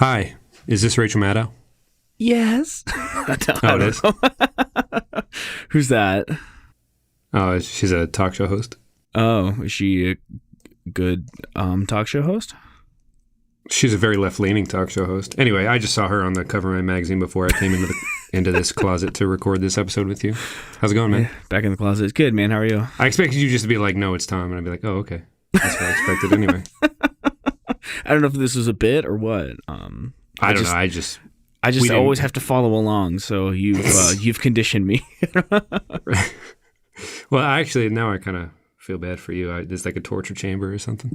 Hi, is this Rachel Maddow? Yes. Oh, it is? Who's that? Oh, she's a talk show host. Oh, is she a good talk show host? She's a very left-leaning talk show host. Anyway, I just saw her on the cover of my magazine before I came into this closet to record this episode with you. How's it going, man? Back in the closet. It's good, man. How are you? I expected you just to be like, no, it's Tom. And I'd be like, oh, okay. That's what I expected anyway. I don't know if this was a bit or what. I don't know. I just always have to follow along, so you've conditioned me. Well, actually, now I kind of feel bad for you. There's like a torture chamber or something.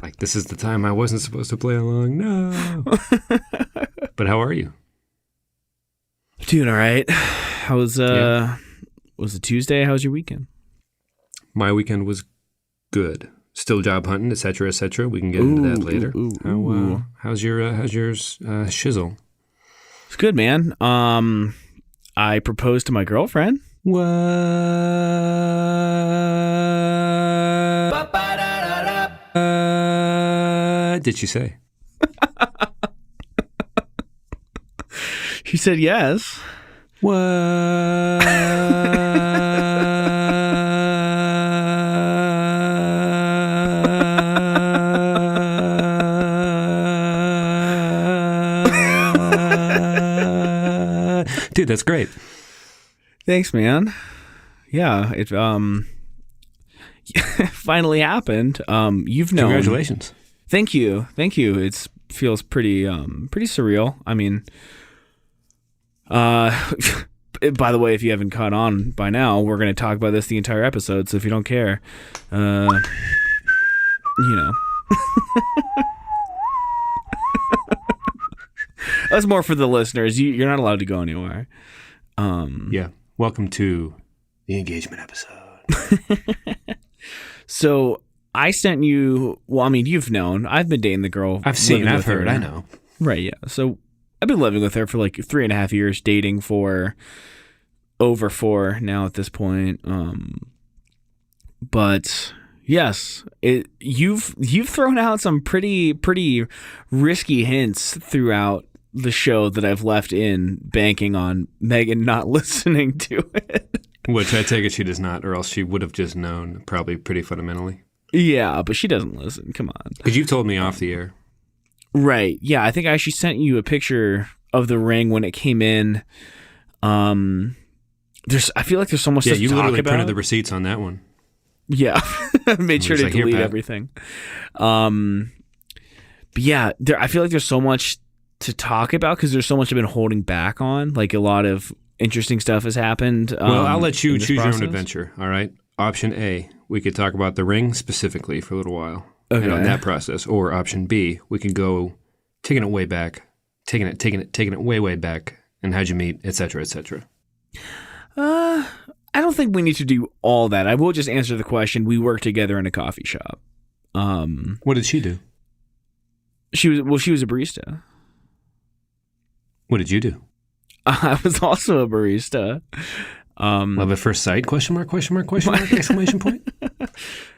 Like, this is the time I wasn't supposed to play along. No. But how are you? Doing all right. How was was it Tuesday? How was your weekend? My weekend was good. Still job hunting, etc., etc. We can get into that later. How's your shizzle? It's good, man. I proposed to my girlfriend. What did she say? She said yes. What? Dude, that's great. Thanks, man. Yeah, it finally happened. You've known. Congratulations. Thank you. It feels pretty surreal. I mean, by the way, if you haven't caught on by now, we're going to talk about this the entire episode. So if you don't care, you know. That's more for the listeners. You're not allowed to go anywhere. Yeah. Welcome to the engagement episode. So I sent you. Well, I mean, you've known. I've been dating the girl. I've heard. I know. Right. Yeah. So I've been living with her for like 3.5 years, dating for over 4 now at this point. But yes, you've thrown out some pretty risky hints throughout the show that I've left in, banking on Megan not listening to it. Which I take it she does not, or else she would have just known, probably pretty fundamentally. Yeah, but she doesn't listen. Come on. Because you told me off the air. Right. Yeah, I think I actually sent you a picture of the ring when it came in. I feel like there's so much stuff to talk about. Yeah, you literally printed the receipts on that one. Yeah. Made sure to delete everything. But yeah, I feel like there's so much to talk about because there's so much I've been holding back on. Like, a lot of interesting stuff has happened. Well, I'll let you choose your own adventure. All right. Option A, we could talk about the ring specifically for a little while. Okay. And on that process. Or option B, we could go taking it way back, taking it way back, and how'd you meet, etc., etc. I don't think we need to do all that. I will just answer the question. We worked together in a coffee shop. What did she do? She was a barista. What did you do? I was also a barista. Love at first sight? Question mark, exclamation point?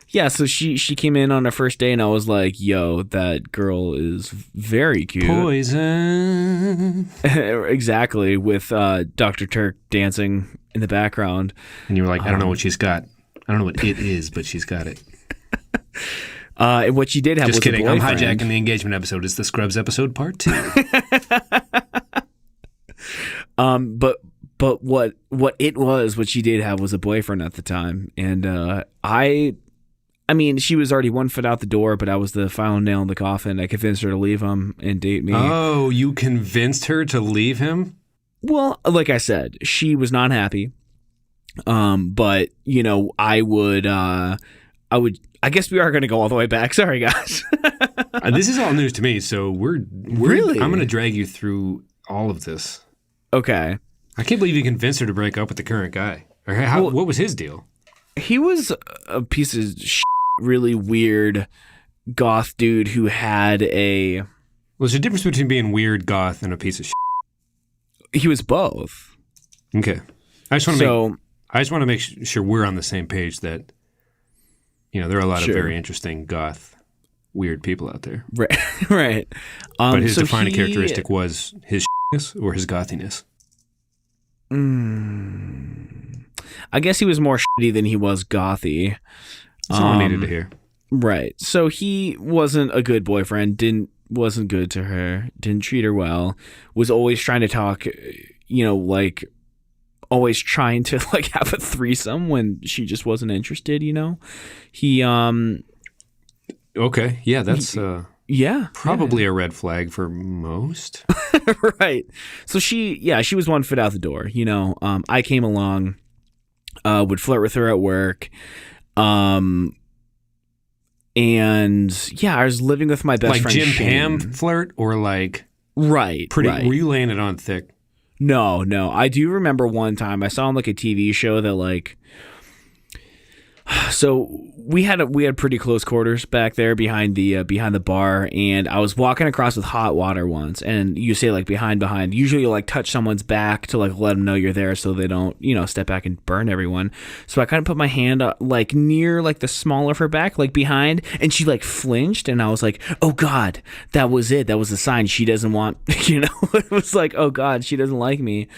Yeah, so she came in on our first day, and I was like, yo, that girl is very cute. Poison. Exactly, with Dr. Turk dancing in the background. And you were like, I don't know what she's got. I don't know what it is, but she's got it. And what she did have Just was kidding. a boyfriend. I'm hijacking the engagement episode. It's the Scrubs episode part 2. But what she did have was a boyfriend at the time, and I mean, she was already 1 foot out the door, but I was the final nail in the coffin. I convinced her to leave him and date me. Oh, you convinced her to leave him? Well, like I said, she was not happy. But you know, I guess we are going to go all the way back. Sorry, guys. This is all news to me, so we're really. I'm going to drag you through all of this. Okay. I can't believe you convinced her to break up with the current guy. Or what was his deal? He was a piece of really weird goth dude who had a... Well, there's a difference between being weird goth and a piece of He was both. Okay. I just want to make sure we're on the same page that, you know, there are a lot of very interesting goth weird people out there. Right. Right. But his defining characteristic was his shittiness or his gothiness. I guess he was more shitty than he was gothy. That's all I needed to hear. Right. So he wasn't a good boyfriend, wasn't good to her, didn't treat her well, was always trying to talk, like always trying to like have a threesome when she just wasn't interested, He Okay. Yeah, that's probably a red flag for most. Right. So she was one foot out the door, I came along, would flirt with her at work. And yeah, I was living with my best friend Jim Shane. Pam flirt or like right. Were you laying it on thick? No. I do remember one time I saw on like a TV show that like. So we had pretty close quarters back there behind the bar, and I was walking across with hot water once, and you say like behind. Usually you like touch someone's back to like let them know you're there, so they don't step back and burn everyone. So I kind of put my hand like near like the small of her back, like behind, and she like flinched, and I was like, oh God, that was it. That was the sign she doesn't want. It was like, oh God, she doesn't like me.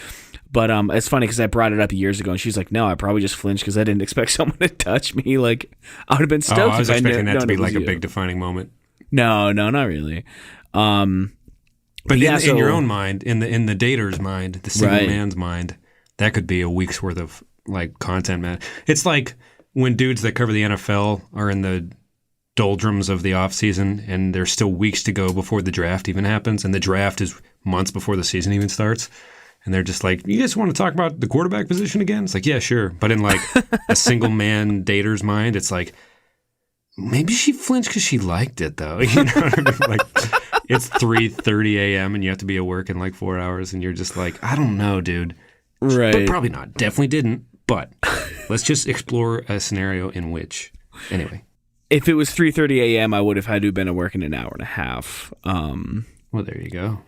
But it's funny because I brought it up years ago, and she's like, "No, I probably just flinched because I didn't expect someone to touch me. Like, I would have been stoked." I was expecting that to be like a big defining moment. No, not really. But in your own mind, in the dater's mind, the single man's mind, that could be a week's worth of like content, man. It's like when dudes that cover the NFL are in the doldrums of the off season, and there's still weeks to go before the draft even happens, and the draft is months before the season even starts. And they're just like, you guys want to talk about the quarterback position again? It's like, yeah, sure. But in like a single man dater's mind, it's like, maybe she flinched because she liked it though. You know what I mean? Like it's 3:30 a.m. and you have to be at work in like 4 hours, and you're just like, I don't know, dude. Right. But probably not. Definitely didn't. But let's just explore a scenario in which, anyway. If it was 3:30 a.m., I would have had to have been at work in an hour and a half. Well, there you go.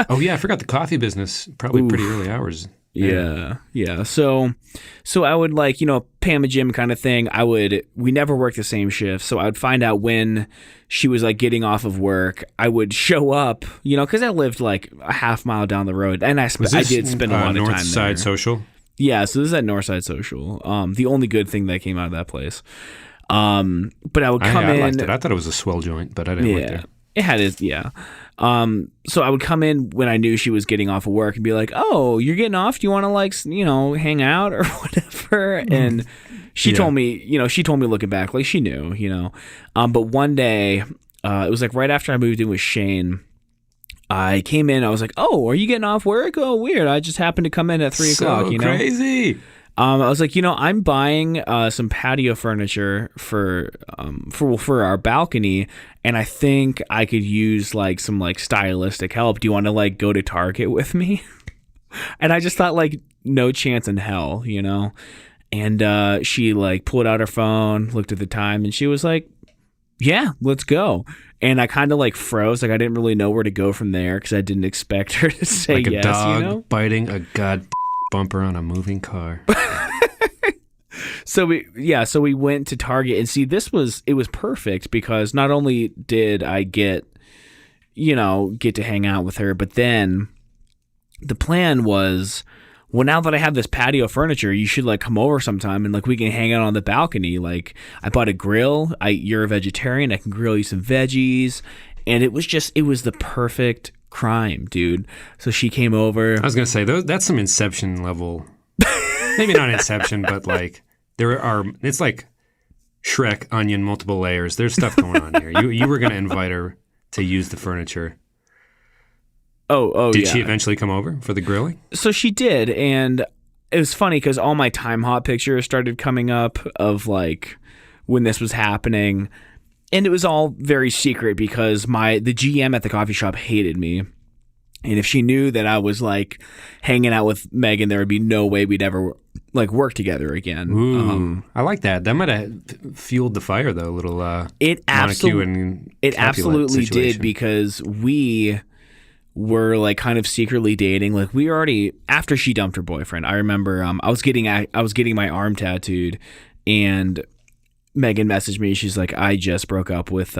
Oh yeah, I forgot the coffee business. Probably pretty early hours. Yeah. So I would like, Pam and Jim kind of thing. We never worked the same shift. So I would find out when she was like getting off of work. I would show up, because I lived like a half mile down the road, and I did spend a lot of time there. Northside Social? Yeah. So this is at Northside Social. The only good thing that came out of that place. But I would come in. I liked it. I thought it was a swell joint, but I didn't work there. It had its, so I would come in when I knew she was getting off of work and be like, "Oh, you're getting off? Do you want to like, hang out or whatever?" And she told me, looking back, like she knew, But one day, it was like right after I moved in with Shane, I came in. I was like, "Oh, are you getting off work? Oh, weird. I just happened to come in at 3 o'clock. Crazy." I was like, I'm buying some patio furniture for our balcony, and I think I could use like some like stylistic help. Do you want to like go to Target with me? And I just thought like no chance in hell, And she like pulled out her phone, looked at the time, and she was like, "Yeah, let's go." And I kind of like froze, like I didn't really know where to go from there because I didn't expect her to say like yes. Like a dog biting a bumper on a moving car. So we went to Target, and see, it was perfect because not only did I get to hang out with her, but then the plan was, well, now that I have this patio furniture, you should like come over sometime and like we can hang out on the balcony. Like I bought a grill. You're a vegetarian. I can grill you some veggies. And it was the perfect crime, dude. So she came over. I was going to say, that's some Inception level. Maybe not Inception, but like it's like Shrek, onion, multiple layers. There's stuff going on here. You were going to invite her to use the furniture. Oh, Did she eventually come over for the grilling? So she did, and it was funny because all my time hop pictures started coming up of like when this was happening, and it was all very secret because the GM at the coffee shop hated me, and if she knew that I was like hanging out with Megan, there would be no way we'd ever like work together again. Ooh, I like that. That might have fueled the fire though, a little. It absolutely did because we were like kind of secretly dating. Like we already, after she dumped her boyfriend, I remember I was getting my arm tattooed, and Megan messaged me. She's like, "I just broke up with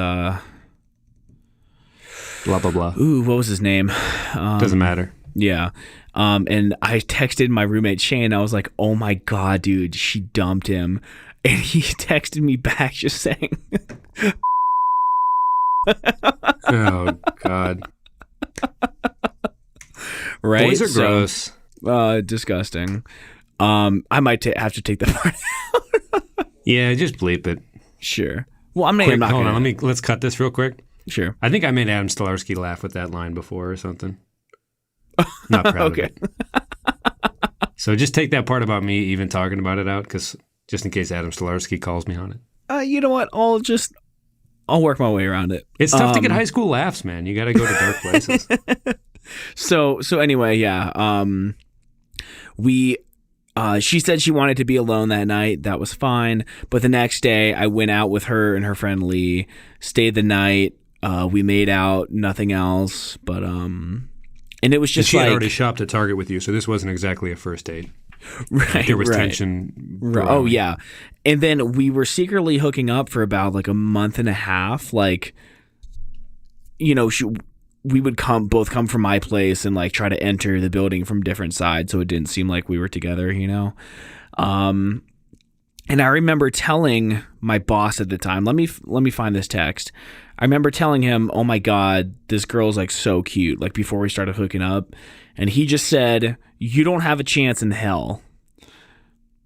blah, blah, blah. Ooh, what was his name? Doesn't matter. Yeah. And I texted my roommate Shane. I was like, oh my God, dude, she dumped him. And he texted me back just saying, oh, God. Right? Boys are gross. Disgusting. I might have to take that part out. Yeah, just bleep it. Sure. Well, I'm not Hold gonna... on, let's cut this real quick. Sure. I think I made Adam Stolarski laugh with that line before or something. Not proud of it. So just take that part about me even talking about it out, because just in case Adam Stolarski calls me on it. You know what? I'll work my way around it. It's tough to get high school laughs, man. You got to go to dark places. So anyway, yeah. She said she wanted to be alone that night. That was fine. But the next day, I went out with her and her friend Lee, stayed the night. We made out, nothing else. But and it was just she had already shopped at Target with you, so this wasn't exactly a first date. Right. There was tension. Right. Oh yeah. And then we were secretly hooking up for about like a month and a half. Like, you know, we would both come from my place and like try to enter the building from different sides, so it didn't seem like we were together, you know. And I remember telling my boss at the time, let me find this text. I remember telling him, "Oh my God, this girl's like so cute," like before we started hooking up. And he just said, "You don't have a chance in hell."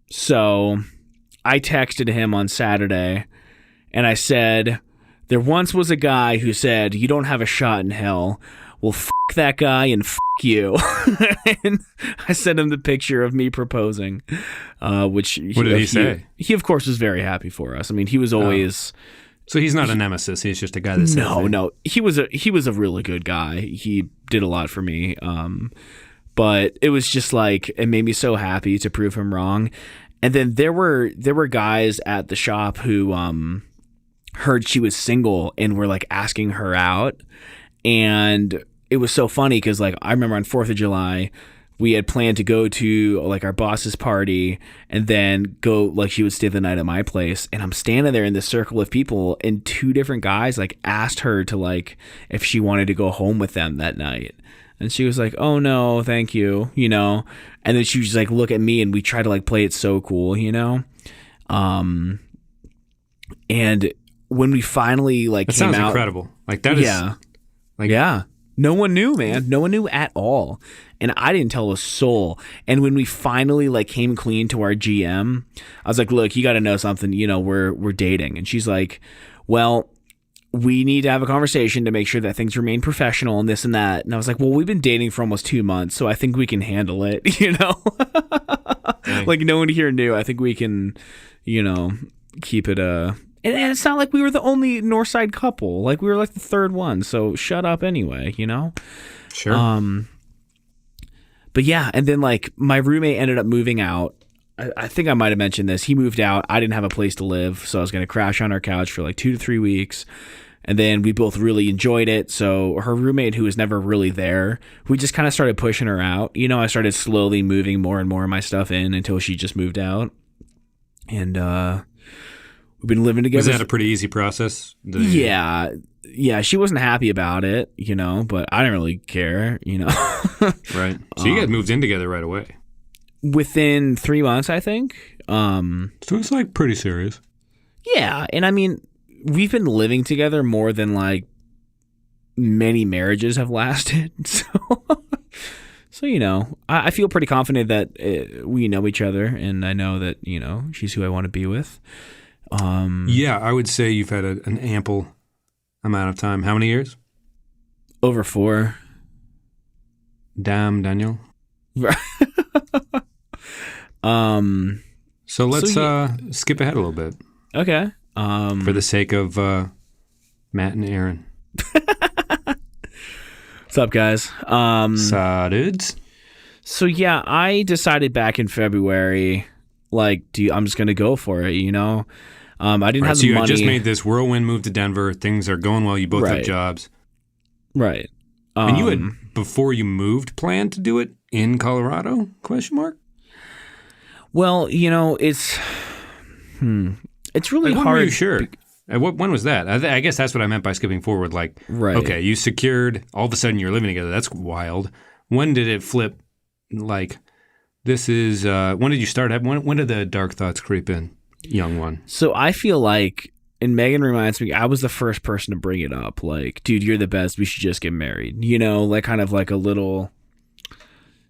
So I texted him on Saturday and I said, "There once was a guy who said, 'You don't have a shot in hell.' Well, f*** that guy and f*** you." And I sent him the picture of me proposing, which... What did he say? He, of course, was very happy for us. I mean, he was always... So he's not a nemesis. He's just a guy that said No. He was a really good guy. He did a lot for me. But it was just like, it made me so happy to prove him wrong. And then there were guys at the shop who heard she was single and were like asking her out. And it was so funny because like I remember on 4th of July, we had planned to go to like our boss's party and then go, like she would stay the night at my place. And I'm standing there in this circle of people and 2 different guys like asked her to like if she wanted to go home with them that night. And she was like, "Oh no, thank you," you know. And then she was just like, look at me, and we try to like play it so cool, you know. And when we finally like came sounds out, incredible. Like that is yeah. No one knew, man. No one knew at all. And I didn't tell a soul. And when we finally like came clean to our GM, I was like, "Look, you got to know something. You know, we're dating." And she's like, "Well, we need to have a conversation to make sure that things remain professional and this and that." And I was like, "Well, we've been dating for almost 2 months, so I think we can handle it." You know, like no one here knew. I think we can, you know, keep it And it's not like we were the only Northside couple. Like we were like the 3rd one. So shut up anyway, you know? Sure. But yeah, and then like my roommate ended up moving out. I think I might have mentioned this. He moved out. I didn't have a place to live, so I was going to crash on our couch for like 2 to 3 weeks. And then we both really enjoyed it. So her roommate, who was never really there, we just kind of started pushing her out. You know, I started slowly moving more and more of my stuff in until she just moved out. And we've been living together. Was that a pretty easy process? Yeah, she wasn't happy about it, you know, but I didn't really care, you know. Right. So you guys moved in together right away. Within 3 months, I think. So it's like pretty serious. Yeah, and I mean, we've been living together more than like many marriages have lasted. So you know, I feel pretty confident that we know each other, and I know that, you know, she's who I want to be with. Yeah, I would say you've had an ample amount of time. How many years? Over 4. Damn, Daniel. So let's skip ahead a little bit. Okay. For the sake of Matt and Aaron. What's up, guys? Dudes. So yeah, I decided back in February, like, I'm just gonna go for it, you know. I didn't have the money. So you just made this whirlwind move to Denver. Things are going well. You both have jobs. Right. And you had, before you moved, planned to do it in Colorado? ? Well, you know, it's really hard. Were you sure? When was that? I guess that's what I meant by skipping forward. Like, right. Okay, you secured, all of a sudden you're living together. That's wild. When did it flip? Like, this is, when did you start? When did the dark thoughts creep in, young one? So I feel like, and Megan reminds me, I was the first person to bring it up. Like, dude, you're the best. We should just get married. You know, like kind of like a little,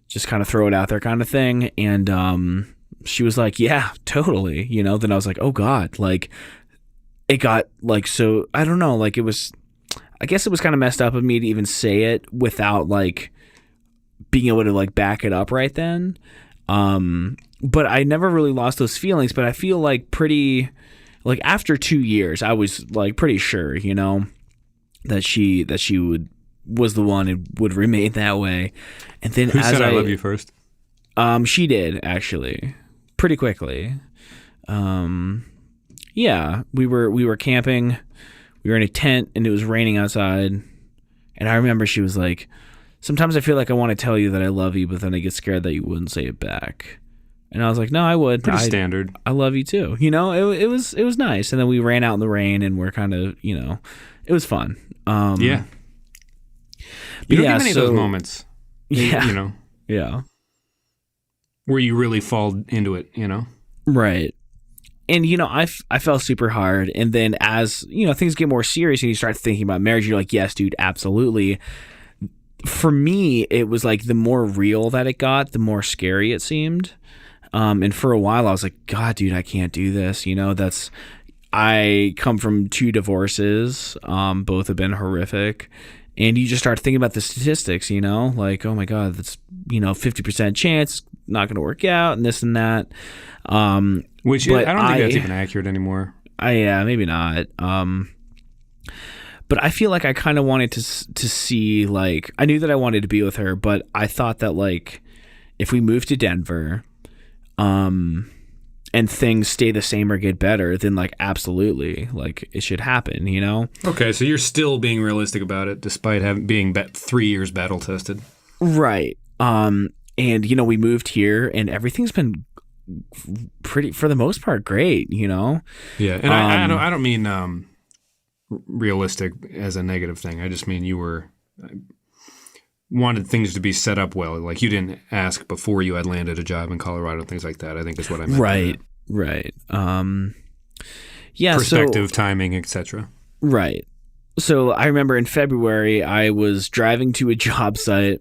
just kind of throw it out there kind of thing. And she was like, yeah, totally. You know, then I was like, oh God, like it got like, so I don't know, like it was, I guess it was kind of messed up of me to even say it without like being able to like back it up right then. But I never really lost those feelings, but I feel like pretty, like after 2 years, I was like pretty sure, you know, that she was the one and would remain that way. And then who said I love you first? She did actually pretty quickly. Yeah, we were camping. We were in a tent and it was raining outside. And I remember she was like, sometimes I feel like I want to tell you that I love you, but then I get scared that you wouldn't say it back. And I was like, no, I would. Pretty standard. I love you too. You know, it was nice. And then we ran out in the rain and we're kind of, you know, it was fun. Yeah. You don't get many of those moments. Yeah. You know. Yeah. Where you really fall into it, you know? Right. And, you know, I fell super hard. And then as, you know, things get more serious and you start thinking about marriage, you're like, yes, dude, absolutely. For me, it was like the more real that it got, the more scary it seemed. And for a while I was like, God, dude, I can't do this. You know, I come from 2 divorces. Both have been horrific. And you just start thinking about the statistics, you know, like, oh my God, that's, you know, 50% chance not going to work out and this and that. Which I don't think that's even accurate anymore. Yeah, maybe not. But I feel like I kind of wanted to see, like, I knew that I wanted to be with her, but I thought that, like, if we moved to Denver, and things stay the same or get better, then, like, absolutely, like, it should happen, you know? Okay, so you're still being realistic about it, despite being 3 years battle tested. Right. And, you know, we moved here, and everything's been pretty, for the most part, great, you know? Yeah, and I don't mean realistic as a negative thing. I just mean you wanted things to be set up well. Like you didn't ask before you had landed a job in Colorado, things like that. I think is what I meant. Right. Yeah. Perspective, timing, etc. Right. So I remember in February, I was driving to a job site,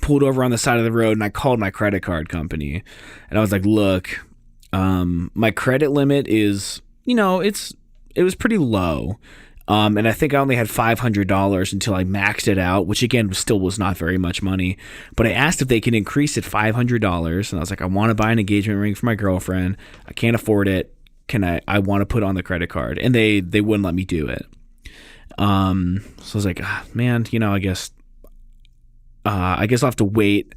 pulled over on the side of the road, and I called my credit card company. And I was like, look, my credit limit is, you know, it was pretty low. And I think I only had $500 until I maxed it out, which again still was not very much money. But I asked if they could increase it $500, and I was like, I want to buy an engagement ring for my girlfriend. I can't afford it. I want to put it on the credit card, and they wouldn't let me do it. So I was like, man, you know, I guess I'll have to wait.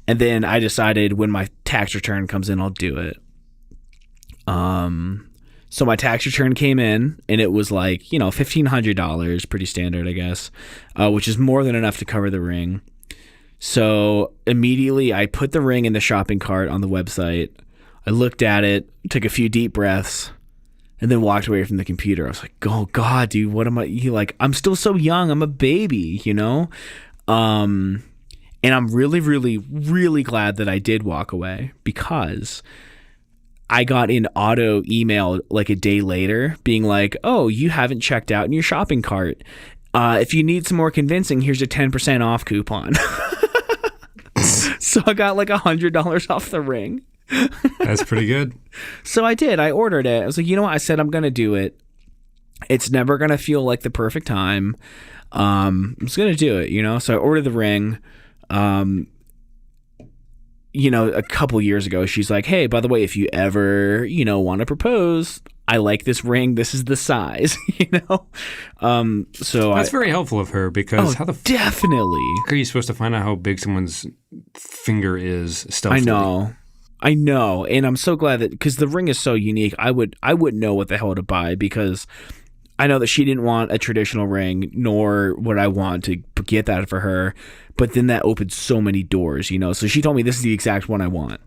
And then I decided when my tax return comes in, I'll do it. So my tax return came in, and it was like, you know, $1,500, pretty standard, I guess, which is more than enough to cover the ring. So immediately I put the ring in the shopping cart on the website. I looked at it, took a few deep breaths, and then walked away from the computer. I was like, oh God, dude, what am I? I'm still so young. I'm a baby, you know? And I'm really, really, really glad that I did walk away, because I got an auto email like a day later being like, oh, you haven't checked out in your shopping cart. If you need some more convincing, here's a 10% off coupon. So I got like $100 off the ring. That's pretty good. So I did. I ordered it. I was like, you know what? I said I'm going to do it. It's never going to feel like the perfect time. I'm just going to do it, you know? So I ordered the ring. You know, a couple years ago, she's like, hey, by the way, if you ever, you know, want to propose, I like this ring. This is the size, you know? So that's very helpful of her, because how the definitely are you supposed to find out how big someone's finger is stealthily? I know. And I'm so glad that, because the ring is so unique, I wouldn't know what the hell to buy, because I know that she didn't want a traditional ring, nor would I want to get that for her. But then that opened so many doors, you know. So she told me this is the exact one I want.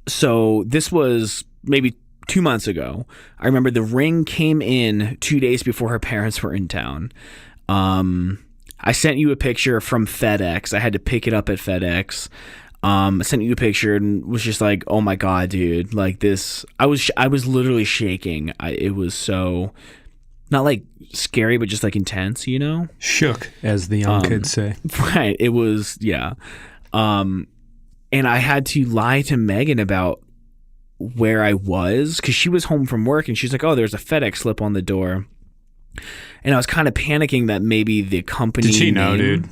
So this was maybe 2 months ago. I remember the ring came in 2 days before her parents were in town. I sent you a picture from FedEx. I had to pick it up at FedEx. I sent you a picture and was just like, oh my God, dude, like this. I was literally shaking. It was so, not like scary, but just like intense, you know? Shook, as the young kids say. Right. It was, yeah. And I had to lie to Megan about where I was because she was home from work and she's like, oh, there's a FedEx slip on the door. And I was kind of panicking that maybe the company. Did she know, dude?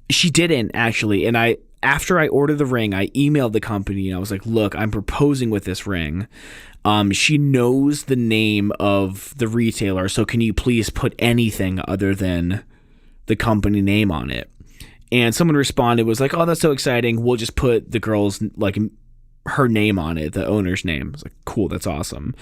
She didn't, actually. And after I ordered the ring, I emailed the company and I was like, look, I'm proposing with this ring. She knows the name of the retailer, so can you please put anything other than the company name on it? And someone responded, was like, oh, that's so exciting. We'll just put the girl's, like, her name on it, the owner's name. I was like, cool, that's awesome.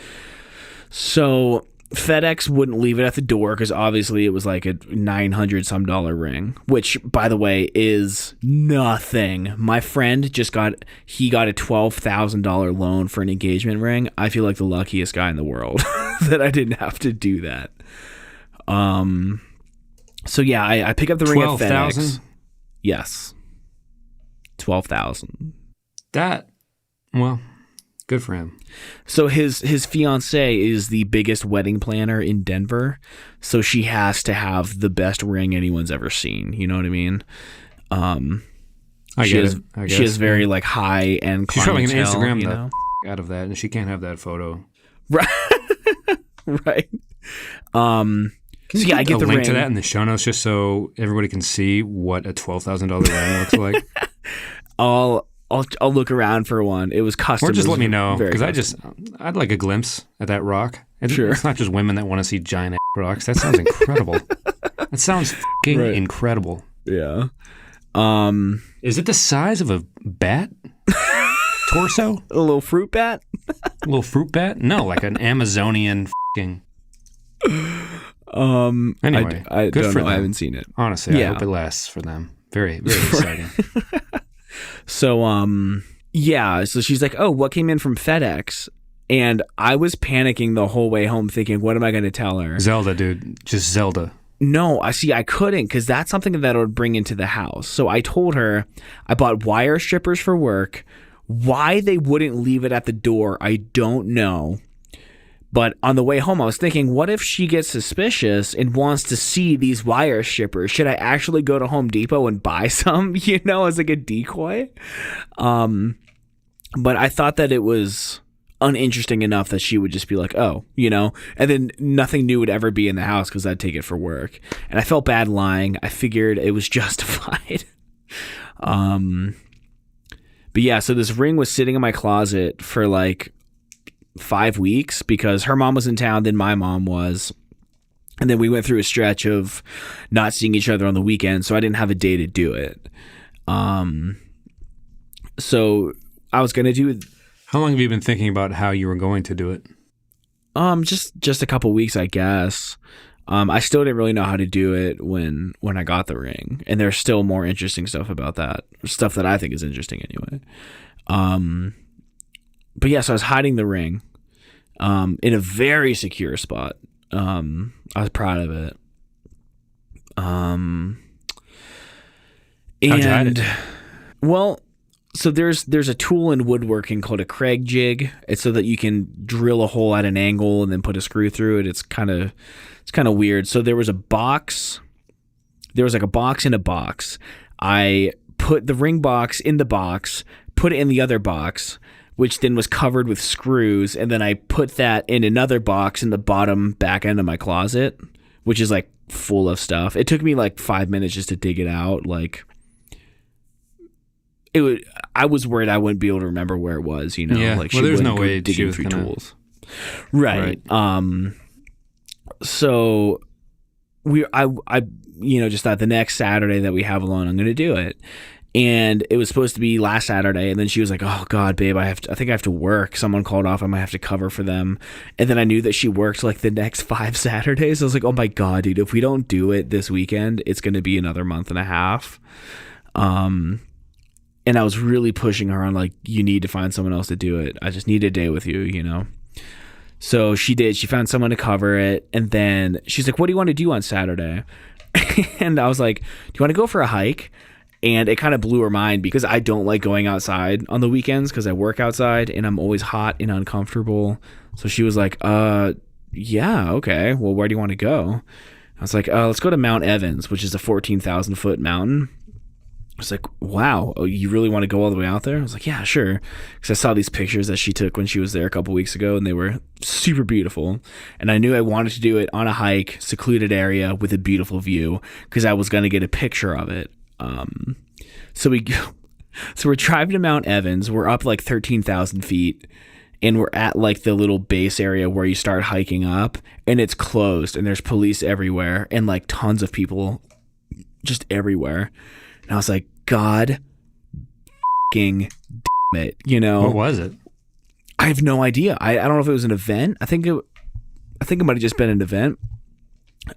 So FedEx wouldn't leave it at the door because obviously it was like a $900 some ring, which, by the way, is nothing. My friend got a $12,000 loan for an engagement ring. I feel like the luckiest guy in the world that I didn't have to do that. So yeah, I pick up the ring at FedEx. 12,000? Yes. 12,000. That, well, good for him. So his fiance is the biggest wedding planner in Denver, so she has to have the best ring anyone's ever seen. You know what I mean? I guess. She has very like high end. She's probably gonna Instagram the out of that, and she can't have that photo. Right. Right. Can you get a link to that in the show notes just so everybody can see what a $12,000 ring looks like? I'll look around for one. It was custom. Or just let me know, because I'd like a glimpse at that rock. Sure. It's not just women that want to see giant rocks. That sounds incredible. That sounds fucking incredible. Yeah. Is it the size of a bat torso? A little fruit bat? A little fruit bat? No, like an Amazonian fucking. Anyway, I good don't for know. them. I haven't seen it. Honestly, I hope it lasts for them. Very, very exciting. So, yeah. So she's like, oh, what came in from FedEx? And I was panicking the whole way home thinking, what am I going to tell her? Zelda, dude. Just Zelda. No, I couldn't because that's something that I would bring into the house. So I told her I bought wire strippers for work. Why they wouldn't leave it at the door, I don't know. But on the way home, I was thinking, what if she gets suspicious and wants to see these wire strippers? Should I actually go to Home Depot and buy some, as like a decoy? But I thought that it was uninteresting enough that she would just be like, oh, and then nothing new would ever be in the house because I'd take it for work. And I felt bad lying. I figured it was justified. But yeah, so this ring was sitting in my closet for like 5 weeks because her mom was in town, then my mom was, and then we went through a stretch of not seeing each other on the weekend, so I didn't have a day to do it. So I was gonna do. How long have you been thinking about how you were going to do it? Just a couple weeks, I guess. I still didn't really know how to do it when I got the ring, and there's still more interesting stuff about that, stuff that I think is interesting anyway. But yeah, so I was hiding the ring in a very secure spot. I was proud of it. How'd you hide it? Well, so there's a tool in woodworking called a Craig jig. It's so that you can drill a hole at an angle and then put a screw through it. It's kind of weird. So there was a box. There was like a box in a box. I put the ring box in the box, put it in the other box, which then was covered with screws, and then I put that in another box in the bottom back end of my closet, which is like full of stuff. It took me like 5 minutes just to dig it out. Like I was worried I wouldn't be able to remember where it was. Yeah. Like well, there's no way digging through tools. Right. So I just thought the next Saturday that we have alone, I'm going to do it. And it was supposed to be last Saturday, and then she was like, "Oh God, babe, I think I have to work. Someone called off. I might have to cover for them." And then I knew that she worked like the next 5 Saturdays. I was like, "Oh my God, dude! If we don't do it this weekend, it's going to be another month and a half." And I was really pushing her on like, "You need to find someone else to do it. I just need a day with you," So she did. She found someone to cover it. And then she's like, what do you want to do on Saturday? And I was like, do you want to go for a hike? And it kind of blew her mind because I don't like going outside on the weekends because I work outside and I'm always hot and uncomfortable. So she was like, yeah, okay. Well, where do you want to go? I was like, let's go to Mount Evans, which is a 14,000 foot mountain. I was like, wow, you really want to go all the way out there? I was like, yeah, sure. Because I saw these pictures that she took when she was there a couple weeks ago, and they were super beautiful. And I knew I wanted to do it on a hike, secluded area with a beautiful view, because I was going to get a picture of it. So we're driving to Mount Evans. We're up like 13,000 feet, and we're at like the little base area where you start hiking up, and it's closed, and there's police everywhere, and like tons of people just everywhere. And I was like, God f***ing damn it, you know? What was it? I have no idea. I don't know if it was an event. I think it might have just been an event.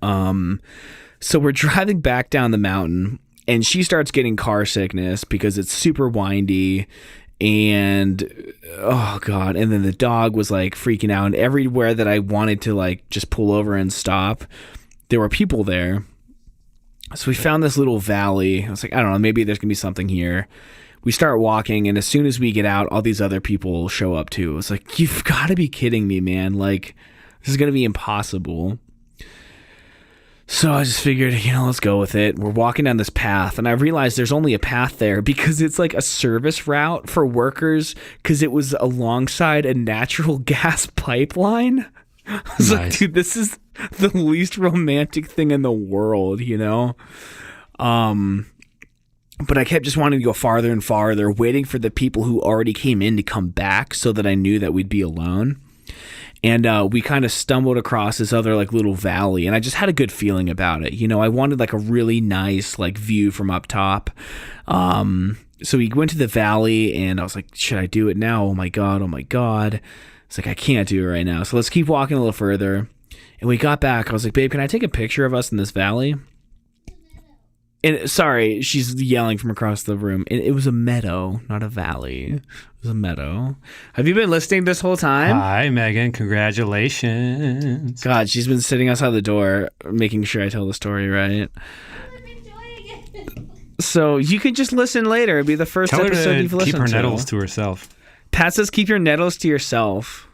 So we're driving back down the mountain, and she starts getting car sickness because it's super windy, and oh God. And then the dog was like freaking out, and everywhere that I wanted to like just pull over and stop, there were people there. So we found this little valley. I was like, I don't know, maybe there's going to be something here. We start walking, and as soon as we get out, all these other people show up too. It's like, you've got to be kidding me, man. Like, this is going to be impossible. So I just figured, let's go with it. We're walking down this path, and I realized there's only a path there because it's like a service route for workers because it was alongside a natural gas pipeline. I was like, dude, this is the least romantic thing in the world, But I kept just wanting to go farther and farther, waiting for the people who already came in to come back so that I knew that we'd be alone. And we kind of stumbled across this other like little valley, and I just had a good feeling about it. I wanted like a really nice like view from up top. So we went to the valley, and I was like, should I do it now? Oh my God. It's like, I can't do it right now. So let's keep walking a little further. And we got back. I was like, babe, can I take a picture of us in this valley? And sorry, she's yelling from across the room. It was a meadow, not a valley. It was a meadow. Have you been listening this whole time? Hi, Megan. Congratulations. God, she's been sitting outside the door, making sure I tell the story right. So you can just listen later. It'll be the first episode you've listened to. Keep her nettles to herself. Pat says, keep your nettles to yourself.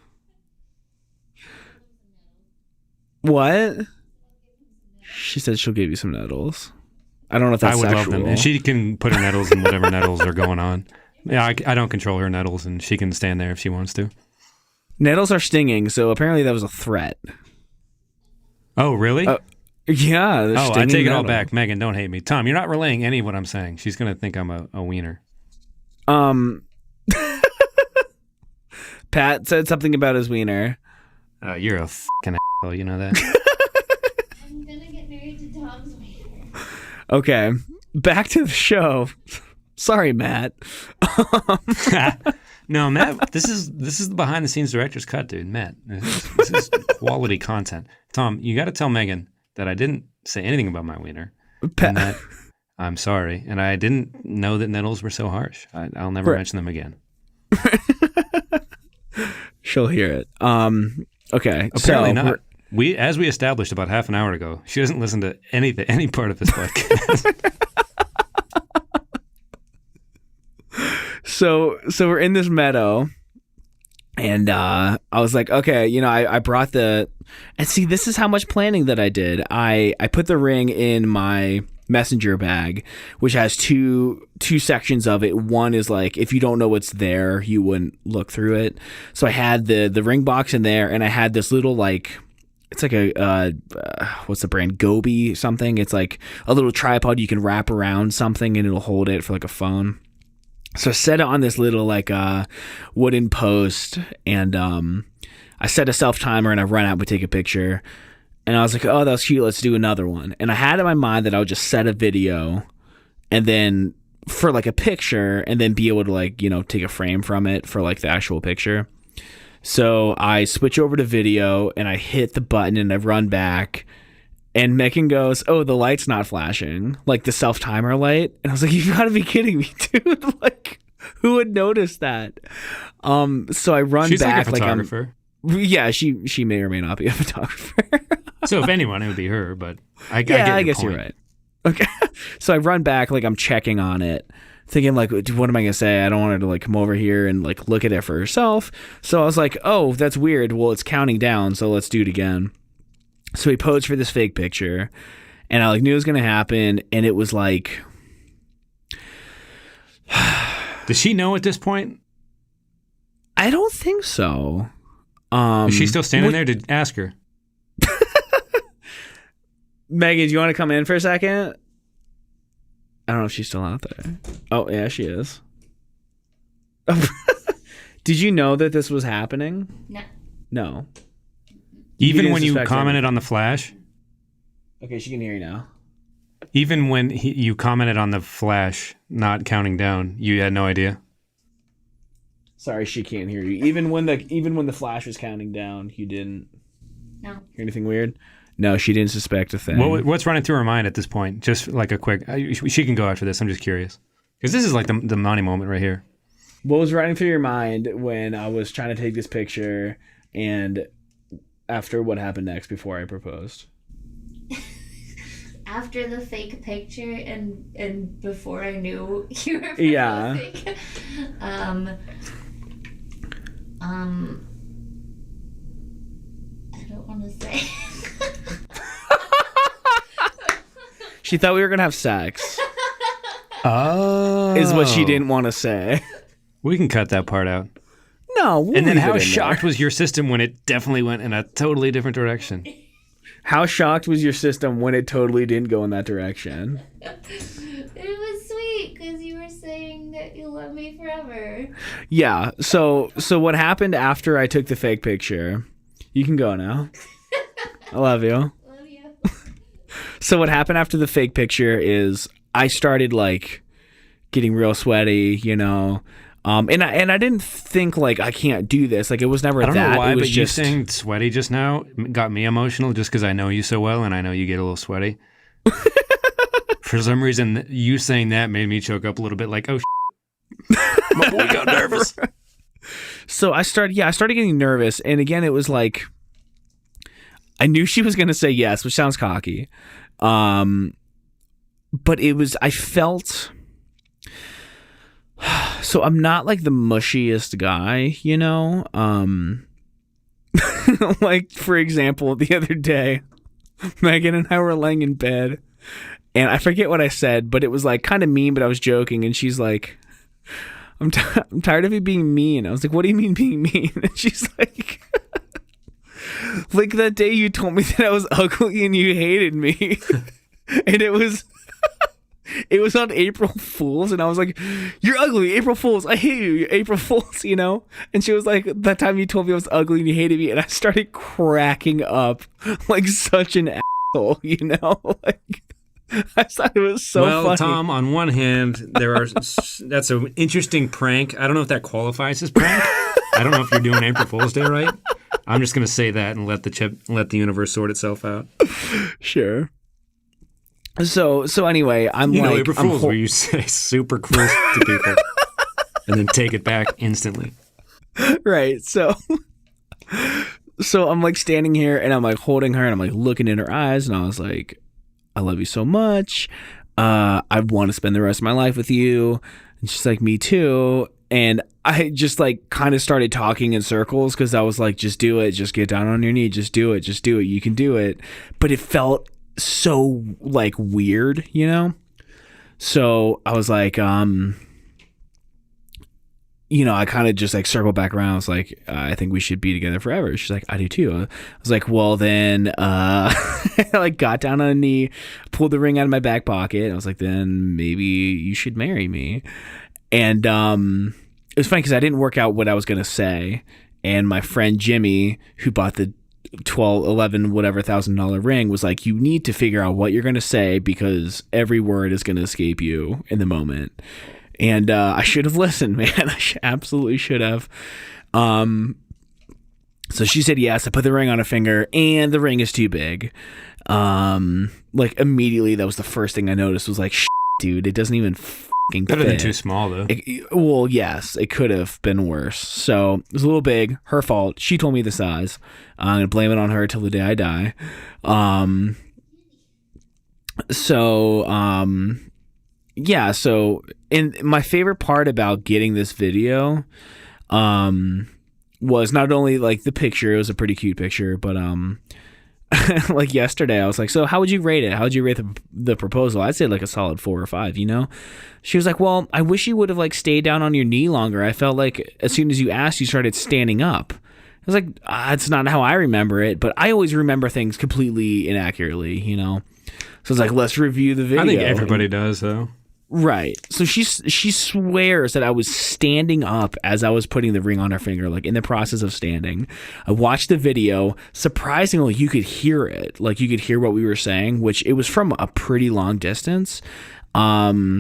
What? She said she'll give you some nettles. I don't know if that's sexual. I would love them. And she can put her nettles in whatever nettles are going on. Yeah, I don't control her nettles, and she can stand there if she wants to. Nettles are stinging, so apparently that was a threat. Oh, really? Yeah. I take it all back. Megan, don't hate me. Tom, you're not relaying any of what I'm saying. She's going to think I'm a wiener. Pat said something about his wiener. You're a fucking asshole, you know that? I'm gonna get married to Tom's wiener. Okay, back to the show. Sorry, Matt. No, Matt, this is the behind the scenes director's cut, dude. Matt, this is quality content. Tom, you got to tell Megan that I didn't say anything about my wiener. And that I'm sorry, and I didn't know that nettles were so harsh. I'll never mention them again. She'll hear it. Okay. Apparently not. As we established about half an hour ago, she doesn't listen to any part of this podcast. So we're in this meadow, and I was like, okay, I brought and see, this is how much planning that I did. I put the ring in my messenger bag, which has two sections of it. One is like, if you don't know what's there, you wouldn't look through it. So I had the ring box in there, and I had this little like, it's like a what's the brand, Gobi something. It's like a little tripod you can wrap around something, and it'll hold it for like a phone. So I set it on this little like wooden post, and I set a self timer, and I run out and take a picture. And I was like, oh, that was cute. Let's do another one. And I had in my mind that I would just set a video, and then for like a picture, and then be able to like, take a frame from it for like the actual picture. So I switch over to video, and I hit the button, and I run back, and Megan goes, oh, the light's not flashing, like the self timer light. And I was like, you gotta be kidding me, dude. Like, who would notice that? So I run She's back. She's like a photographer. Yeah, she may or may not be a photographer. So if anyone, it would be her, but I guess you're right. Okay. So I run back, like I'm checking on it, thinking like, what am I going to say? I don't want her to like come over here and like look at it for herself. So I was like, oh, that's weird. Well, it's counting down, so let's do it again. So we posed for this fake picture, and I like knew it was going to happen, and it was like... Does she know at this point? I don't think so. Is she still standing there? To ask her. Megan, do you want to come in for a second? I don't know if she's still out there. Oh, yeah, she is. Did you know that this was happening? No. Even when you commented on the flash? Okay, she can hear you now. Even when you commented on the flash not counting down, you had no idea? Sorry, she can't hear you. Even when the flash was counting down, you didn't hear anything weird? No, she didn't suspect a thing. What's running through her mind at this point? Just like a quick... She can go after this. I'm just curious. Because this is like the money moment right here. What was running through your mind when I was trying to take this picture and after what happened next before I proposed? After the fake picture and before I knew you were proposing. Yeah. I don't want to say. She thought we were going to have sex. Oh. Is what she didn't want to say. We can cut that part out. No. We'll and then how shocked was your system when it definitely went in a totally different direction? How shocked was your system when it totally didn't go in that direction? It was sweet because you were saying that you love me forever. Yeah. So what happened after I took the fake picture? You can go now. I love you. Love you. So what happened after the fake picture is I started like getting real sweaty, you know. And I didn't think like I can't do this. Like it was never that. I don't know why, it was but just... you saying sweaty just now got me emotional just because I know you so well and I know you get a little sweaty. For some reason, you saying that made me choke up a little bit like, oh, my boy got nervous. So I started getting nervous. And again, it was like, I knew she was going to say yes, which sounds cocky. But I felt... So I'm not like the mushiest guy, you know? Like, for example, the other day, Megan and I were laying in bed, and I forget what I said, but it was like kind of mean, but I was joking, and she's like, I'm tired of you being mean. I was like, what do you mean being mean? And she's like, like that day you told me that I was ugly and you hated me. And it was on April Fool's, and I was like, you're ugly, April Fool's, I hate you, April Fool's, you know? And she was like, that time you told me I was ugly and you hated me, and I started cracking up like such an asshole, you know? Like, I thought it was so funny. Well, Tom, on one hand, that's an interesting prank. I don't know if that qualifies as prank. I don't know if you're doing April Fool's Day right. I'm just going to say that and let the universe sort itself out. Sure. So anyway, I'm you know, April Fool's where you say super close to people and then take it back instantly. Right. So I'm like standing here and I'm like holding her and I'm like looking in her eyes and I was like, I love you so much. I want to spend the rest of my life with you. And she's like, me too. And I just like kind of started talking in circles because I was like, just do it. Just get down on your knee. Just do it. Just do it. You can do it. But it felt so like weird, you know? So I was like, you know, I kind of just like circled back around. I was like, I think we should be together forever. She's like, I do too. I was like, well then, I like got down on a knee, pulled the ring out of my back pocket. And I was like, then maybe you should marry me. And, it was funny because I didn't work out what I was going to say. And my friend Jimmy, who bought the $11,000 ring, was like, you need to figure out what you're going to say because every word is going to escape you in the moment. And I should have listened, man. I absolutely should have. So she said yes. I put the ring on her finger, and the ring is too big. Like immediately, that was the first thing I noticed. Was like, dude, it doesn't even fit. Could have been too small, though. Well, yes, it could have been worse. So it was a little big. Her fault. She told me the size. I'm gonna blame it on her till the day I die. Yeah. So, and my favorite part about getting this video, was not only like the picture. It was a pretty cute picture, but like yesterday, I was like, so how would you rate it? How would you rate the proposal? I'd say like a solid 4 or 5, you know? She was like, well, I wish you would have like stayed down on your knee longer. I felt like as soon as you asked, you started standing up. I was like, that's not how I remember it, but I always remember things completely inaccurately, you know? So it's like, let's review the video. I think everybody does, though. Right. So she swears that I was standing up as I was putting the ring on her finger, like in the process of standing. I watched the video. Surprisingly, you could hear it. Like you could hear what we were saying, which it was from a pretty long distance. I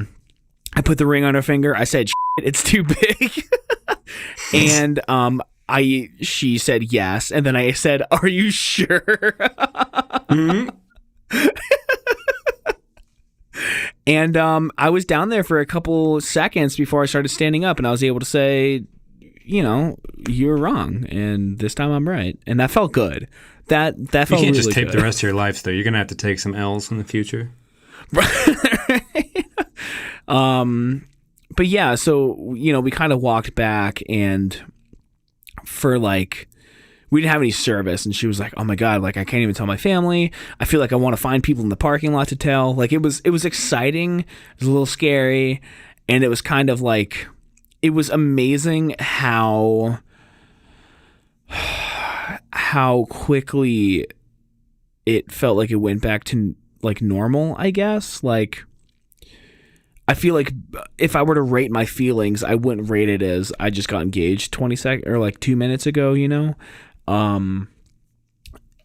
put the ring on her finger. I said, it's too big. And she said yes. And then I said, are you sure? Mm-hmm. And I was down there for a couple seconds before I started standing up, and I was able to say, you know, you're wrong, and this time I'm right, and that felt good. That felt really good. You can't just tape the rest of your life, though. You're gonna have to take some L's in the future. But yeah, so you know, we kind of walked back, and for like, we didn't have any service, and she was like, oh my God, like I can't even tell my family. I feel like I want to find people in the parking lot to tell. Like it was exciting. It was a little scary. And it was kind of like, it was amazing how quickly it felt like it went back to like normal, I guess. Like, I feel like if I were to rate my feelings, I wouldn't rate it as I just got engaged 20 seconds or like 2 minutes ago, you know? And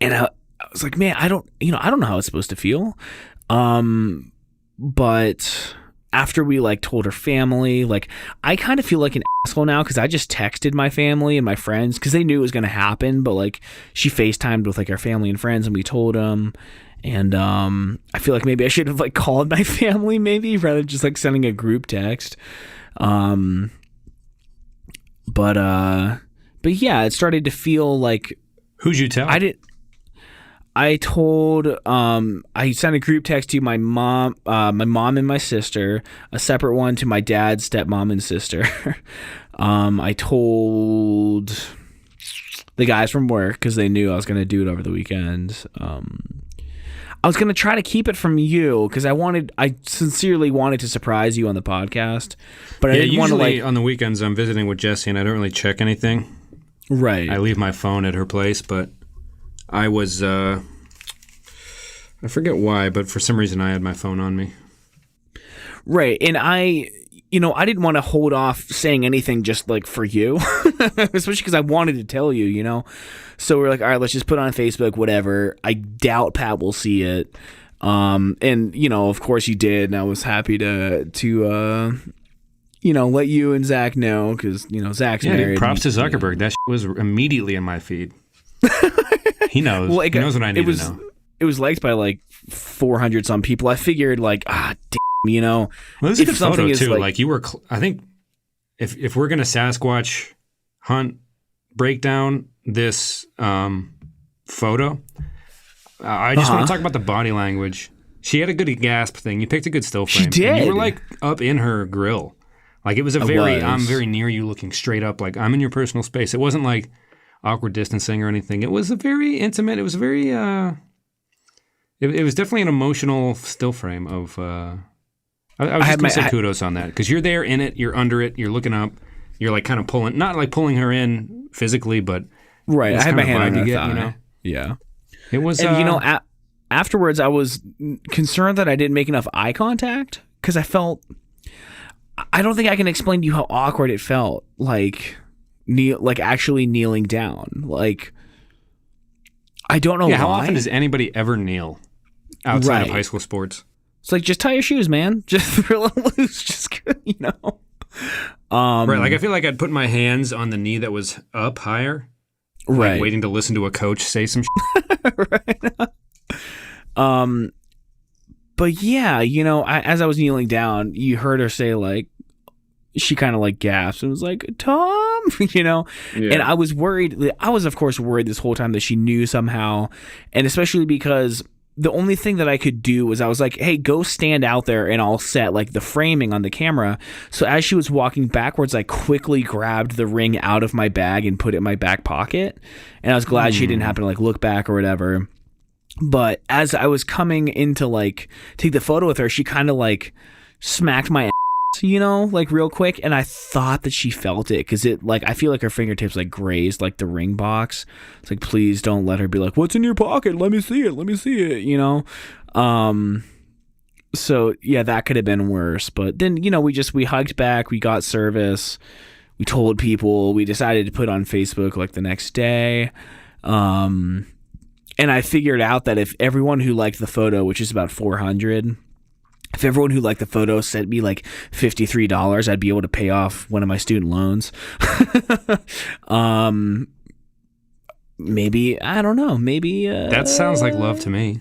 I was like, man, I don't know how it's supposed to feel. But after we like told her family, like I kind of feel like an asshole now because I just texted my family and my friends because they knew it was going to happen. But like she FaceTimed with like our family and friends and we told them. And I feel like maybe I should have like called my family maybe rather than just like sending a group text. But yeah, it started to feel like... Who'd you tell? I told... I sent a group text to my mom and my sister, a separate one to my dad, stepmom, and sister. I told the guys from work because they knew I was going to do it over the weekend. I was going to try to keep it from you because I sincerely wanted to surprise you on the podcast, but I didn't want to like... on the weekends I'm visiting with Jesse and I don't really check anything. Right. I leave my phone at her place, but I was, I forget why, but for some reason I had my phone on me. Right. And I didn't want to hold off saying anything just like for you, especially because I wanted to tell you, you know? So we're like, all right, let's just put it on Facebook, whatever. I doubt Pat will see it. And, you know, of course you did. And I was happy to let you and Zach know because, you know, Zach's married. Props to Zuckerberg. That was immediately in my feed. He knows. Well, he knows what I need to know. It was liked by like 400 some people. I figured like, damn, you know. Well, this is a good photo too. Like you were, I think if we're going to Sasquatch hunt breakdown this photo, I just want to talk about the body language. She had a good gasp thing. You picked a good still frame. She did. And you were like up in her grill. Like it was I'm very near you looking straight up. Like I'm in your personal space. It wasn't like awkward distancing or anything. It was a very intimate. It was very, it was definitely an emotional still frame of, I was just going to say kudos on that because you're there in it. You're under it. You're looking up. You're like kind of pulling, not like pulling her in physically, but right. I had my hand on her thigh. You know? Yeah. It was, and afterwards I was concerned that I didn't make enough eye contact because I don't think I can explain to you how awkward it felt. Like actually kneeling down. Like, I don't know why. How often does anybody ever kneel outside of high school sports? It's like, just tie your shoes, man. Just throw it loose. Just, you know. Right. Like, I feel like I'd put my hands on the knee that was up higher. Right. Like waiting to listen to a coach say some shit. Right. But yeah, as I was kneeling down, you heard her say like, she kind of like gasped and was like, Tom, Yeah. And I was worried. I was, of course, worried this whole time that she knew somehow. And especially because the only thing that I could do was I was like, hey, go stand out there and I'll set like the framing on the camera. So as she was walking backwards, I quickly grabbed the ring out of my bag and put it in my back pocket. And I was glad she didn't happen to like look back or whatever. But as I was coming in to like take the photo with her, she kind of like smacked my ass, like real quick. And I thought that she felt it because it like, I feel like her fingertips like grazed like the ring box. It's like, please don't let her be like, what's in your pocket? Let me see it. So yeah, that could have been worse. But then, we hugged back, we got service, we told people, we decided to put on Facebook like the next day. And I figured out that if everyone who liked the photo, which is about 400, if everyone who liked the photo sent me like $53, I'd be able to pay off one of my student loans. Maybe, I don't know, maybe... that sounds like love to me.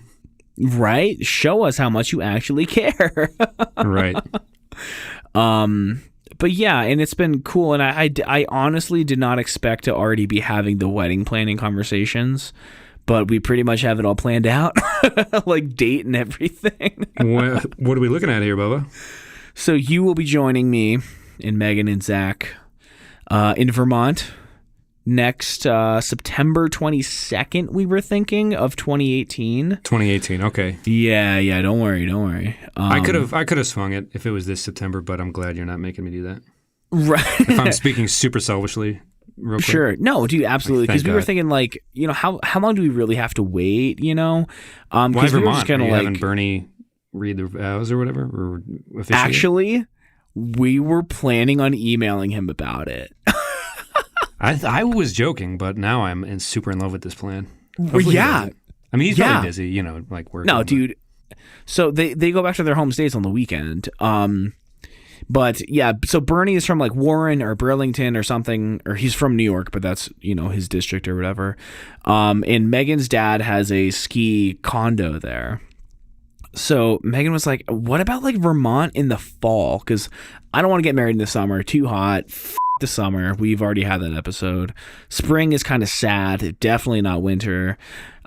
Right? Show us how much you actually care. Right. But yeah, and it's been cool. And I honestly did not expect to already be having the wedding planning conversations. But we pretty much have it all planned out, like date and everything. What are we looking at here, Bubba? So you will be joining me and Megan and Zach in Vermont next September 22nd, we were thinking, of 2018. 2018, okay. Yeah, don't worry. I could have swung it if it was this September, but I'm glad you're not making me do that. Right. If I'm speaking super selfishly. Real quick. Sure. No, dude, absolutely. Because we were thinking, like, how long do we really have to wait? Why Vermont? Are you having Bernie read the vows or whatever? Or actually, we were planning on emailing him about it. I was joking, but now I'm super in love with this plan. Yeah. I mean, he's probably busy, like working. No, dude. So they go back to their home states on the weekend. But yeah, so Bernie is from like Warren or Burlington or something, or he's from New York, but that's, his district or whatever. And Megan's dad has a ski condo there. So Megan was like, what about like Vermont in the fall? Because I don't want to get married in the summer. Too hot. The summer. We've already had that episode. Spring is kind of sad. Definitely not winter.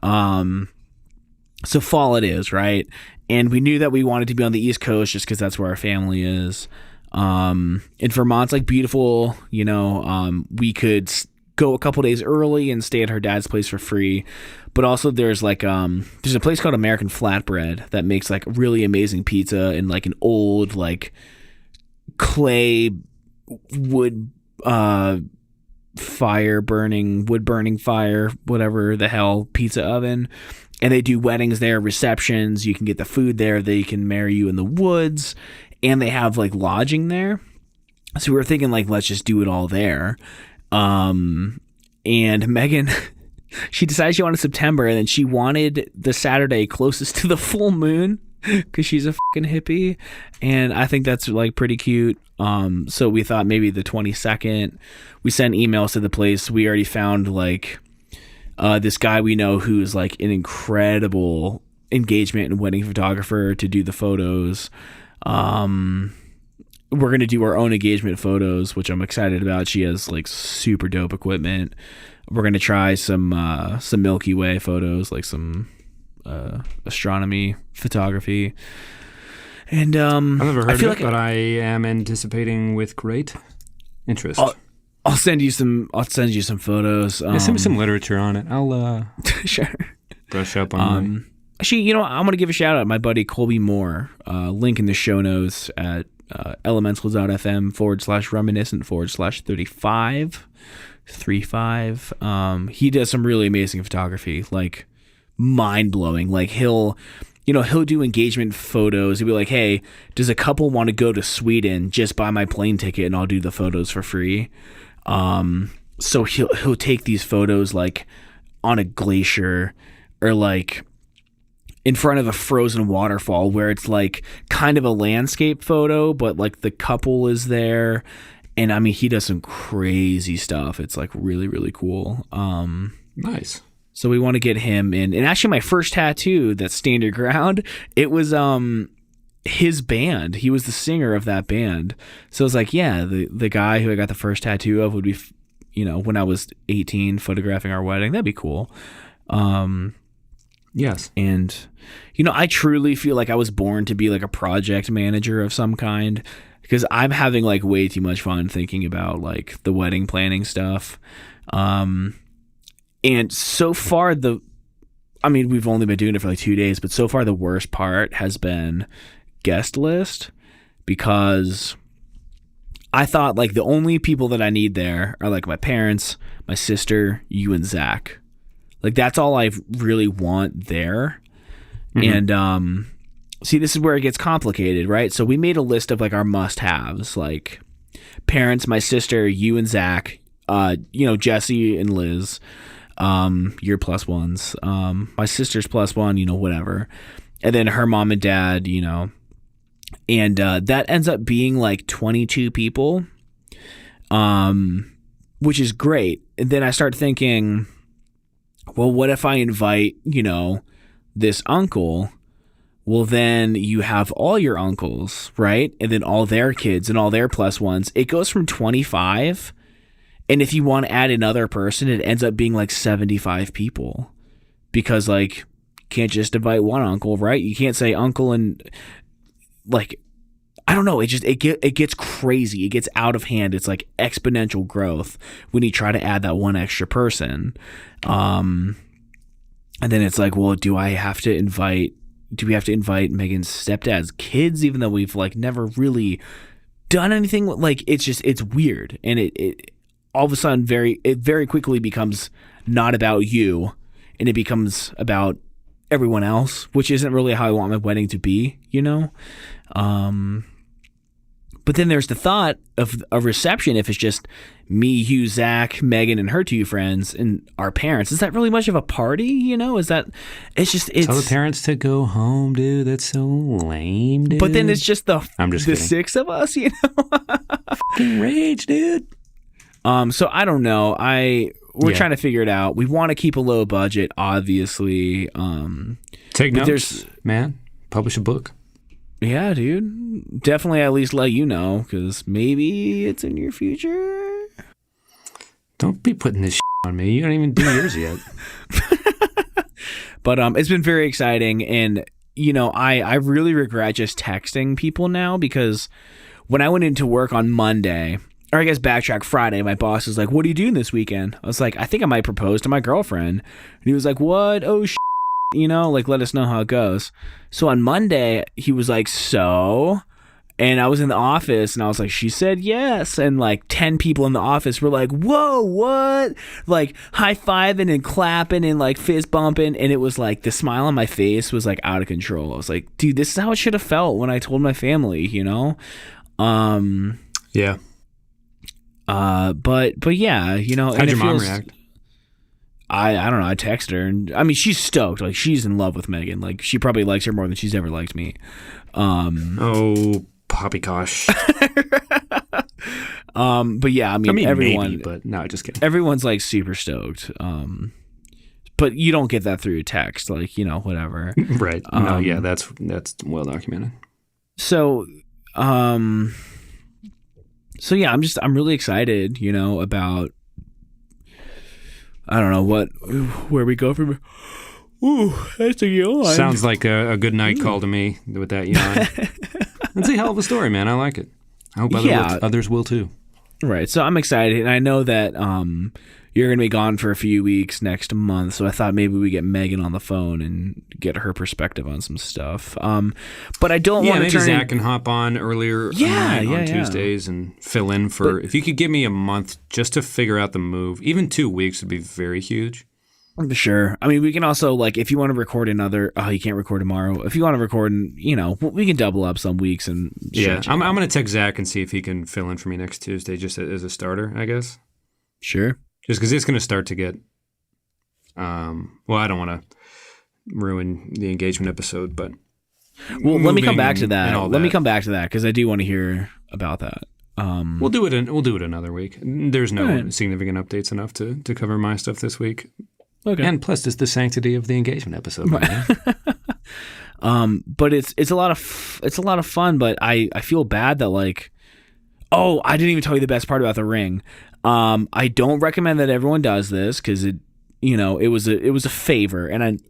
So fall it is, right? And we knew that we wanted to be on the East Coast just because that's where our family is. And Vermont's like beautiful, we could go a couple days early and stay at her dad's place for free. But also there's like, there's a place called American Flatbread that makes like really amazing pizza in like an old like clay wood burning fire, whatever the hell, pizza oven. And they do weddings there, receptions. You can get the food there. They can marry you in the woods. And they have like lodging there. So we were thinking like, let's just do it all there. And Megan, she decided she wanted September, and then she wanted the Saturday closest to the full moon because she's a fucking hippie. And I think that's like pretty cute. So we thought maybe the 22nd. We sent emails to the place. We already found like this guy we know who's like an incredible engagement and wedding photographer to do the photos. We're going to do our own engagement photos, which I'm excited about. She has like super dope equipment. We're going to try some Milky Way photos, like some astronomy photography. And I've never heard of it, but I am anticipating with great interest. I'll send you some photos. Send me some literature on it. I'll sure brush up on Actually, I'm going to give a shout out to my buddy Colby Moore. Link in the show notes at elemental.fm/reminiscent/35. He does some really amazing photography, like mind blowing. Like he'll do engagement photos. He'll be like, hey, does a couple want to go to Sweden? Just buy my plane ticket and I'll do the photos for free. So he'll take these photos like on a glacier or like in front of a frozen waterfall where it's like kind of a landscape photo, but like the couple is there. And I mean, he does some crazy stuff. It's like really, really cool. Nice. So we want to get him in. And actually my first tattoo, that Stand Your Ground, it was his band. He was the singer of that band. So it's like, yeah, the guy who I got the first tattoo of would be, when I was 18 photographing our wedding. That'd be cool. Yes. And, I truly feel like I was born to be like a project manager of some kind, because I'm having like way too much fun thinking about like the wedding planning stuff. And so far we've only been doing it for like 2 days, but so far the worst part has been guest list, because I thought like the only people that I need there are like my parents, my sister, you, and Zach. Like that's all I really want there. Mm-hmm. And see, this is where it gets complicated, right? So we made a list of like our must-haves, like parents, my sister, you, and Zach, Jesse and Liz, your plus ones, my sister's plus one, whatever, and then her mom and dad, and that ends up being like 22 people, which is great. And then I start thinking, well, what if I invite, this uncle? Well, then you have all your uncles, right? And then all their kids and all their plus ones. It goes from 25. And if you want to add another person, it ends up being like 75 people, because like you can't just invite one uncle, right? You can't say uncle and like, I don't know. It gets crazy. It gets out of hand. It's like exponential growth when you try to add that one extra person. And then it's like, well, do we have to invite Megan's stepdad's kids, even though we've like never really done anything? Like it's weird. And it all of a sudden it very quickly becomes not about you, and it becomes about everyone else, which isn't really how I want my wedding to be, But then there's the thought of a reception. If it's just me, you, Zach, Megan, and her two friends, and our parents, is that really much of a party? Is that? It's tell the parents to go home, dude. That's so lame, dude. But then it's just the kidding. 6 of us, Fucking rage, dude. So I don't know. We're trying to figure it out. We want to keep a low budget, obviously. Take notes, man. Publish a book. Yeah, dude. Definitely at least let you know, because maybe it's in your future. Don't be putting this on me. You don't even do yours yet. But it's been very exciting. And, I really regret just texting people now, because when I went into work on Monday, or I guess backtrack, Friday, my boss was like, what are you doing this weekend? I was like, I think I might propose to my girlfriend. And he was like, what? Oh, let us know how it goes. So on Monday, he was like, so? And I was in the office, and I was like, she said yes. And like 10 people in the office were like, whoa, what? Like high-fiving and clapping and like fist bumping. And it was like the smile on my face was like out of control. I was like, dude, this is how it should have felt when I told my family, Yeah. But yeah, How'd your mom react? I don't know. I texted her, and I mean, she's stoked. Like, she's in love with Megan. Like, she probably likes her more than she's ever liked me. Oh, poppycock. But yeah, I mean everyone. Maybe, but no, just kidding. Everyone's like super stoked. But you don't get that through text, like whatever. Right. No, yeah, that's well documented. So yeah, I'm really excited, about. I don't know where we go from. Ooh, that's a yawn. Sounds like a good night call to me with that yawn. That's a hell of a story, man. I like it. I hope others will too. Right. So I'm excited, and I know that you're going to be gone for a few weeks next month, so I thought maybe we get Megan on the phone and get her perspective on some stuff. But I don't want to turn... Zach can hop on earlier on Tuesdays and fill in for... if you could give me a month just to figure out the move, even 2 weeks would be very huge. Sure. I mean, we can also, like, if you want to record another... Oh, you can't record tomorrow. If you want to record, we can double up some weeks and... Yeah, I'm going to text Zach and see if he can fill in for me next Tuesday just as a starter, I guess. Sure. Just because it's going to start to get, I don't want to ruin the engagement episode, but let me come back to that. Let me come back to that because I do want to hear about that. We'll do it another week. There's no significant updates enough to cover my stuff this week. Okay. And plus, it's the sanctity of the engagement episode. Right. But it's a lot of fun. But I feel bad that like, oh, I didn't even tell you the best part about the ring. I don't recommend that everyone does this because it was a favor, and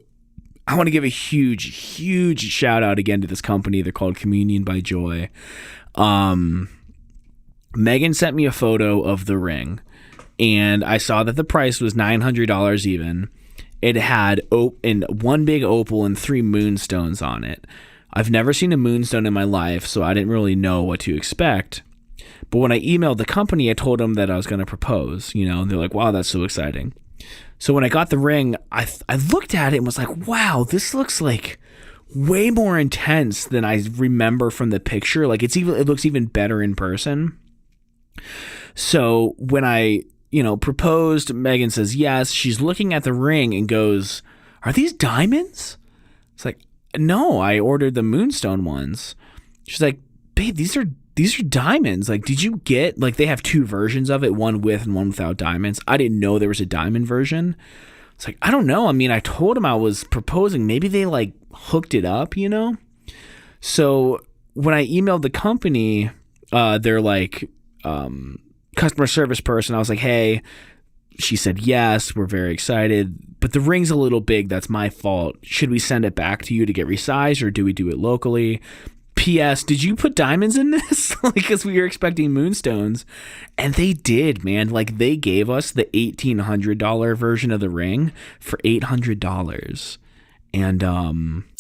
I want to give a huge shout out again to this company. They're called Communion by Joy. Megan sent me a photo of the ring, and I saw that the price was $900 even. It had one big opal and 3 moonstones on it. I've never seen a moonstone in my life, so I didn't really know what to expect. But when I emailed the company, I told them that I was going to propose, and they're like, wow, that's so exciting. So when I got the ring, I looked at it and was like, wow, this looks like way more intense than I remember from the picture. Like it looks even better in person. So when I proposed, Megan says yes. She's looking at the ring and goes, are these diamonds? It's like, no, I ordered the moonstone ones. She's like, babe, these are diamonds. Like, did you get, like, they have 2 versions of it, one with and one without diamonds. I didn't know there was a diamond version. It's like, I don't know. I mean, I told him I was proposing. Maybe they like hooked it up, So when I emailed the company, they're like, customer service person, I was like, hey, she said yes, we're very excited, but the ring's a little big. That's my fault. Should we send it back to you to get resized, or do we do it locally? P.S. Did you put diamonds in this? Because we were expecting moonstones. And they did, man. Like, they gave us the $1,800 version of the ring for $800. And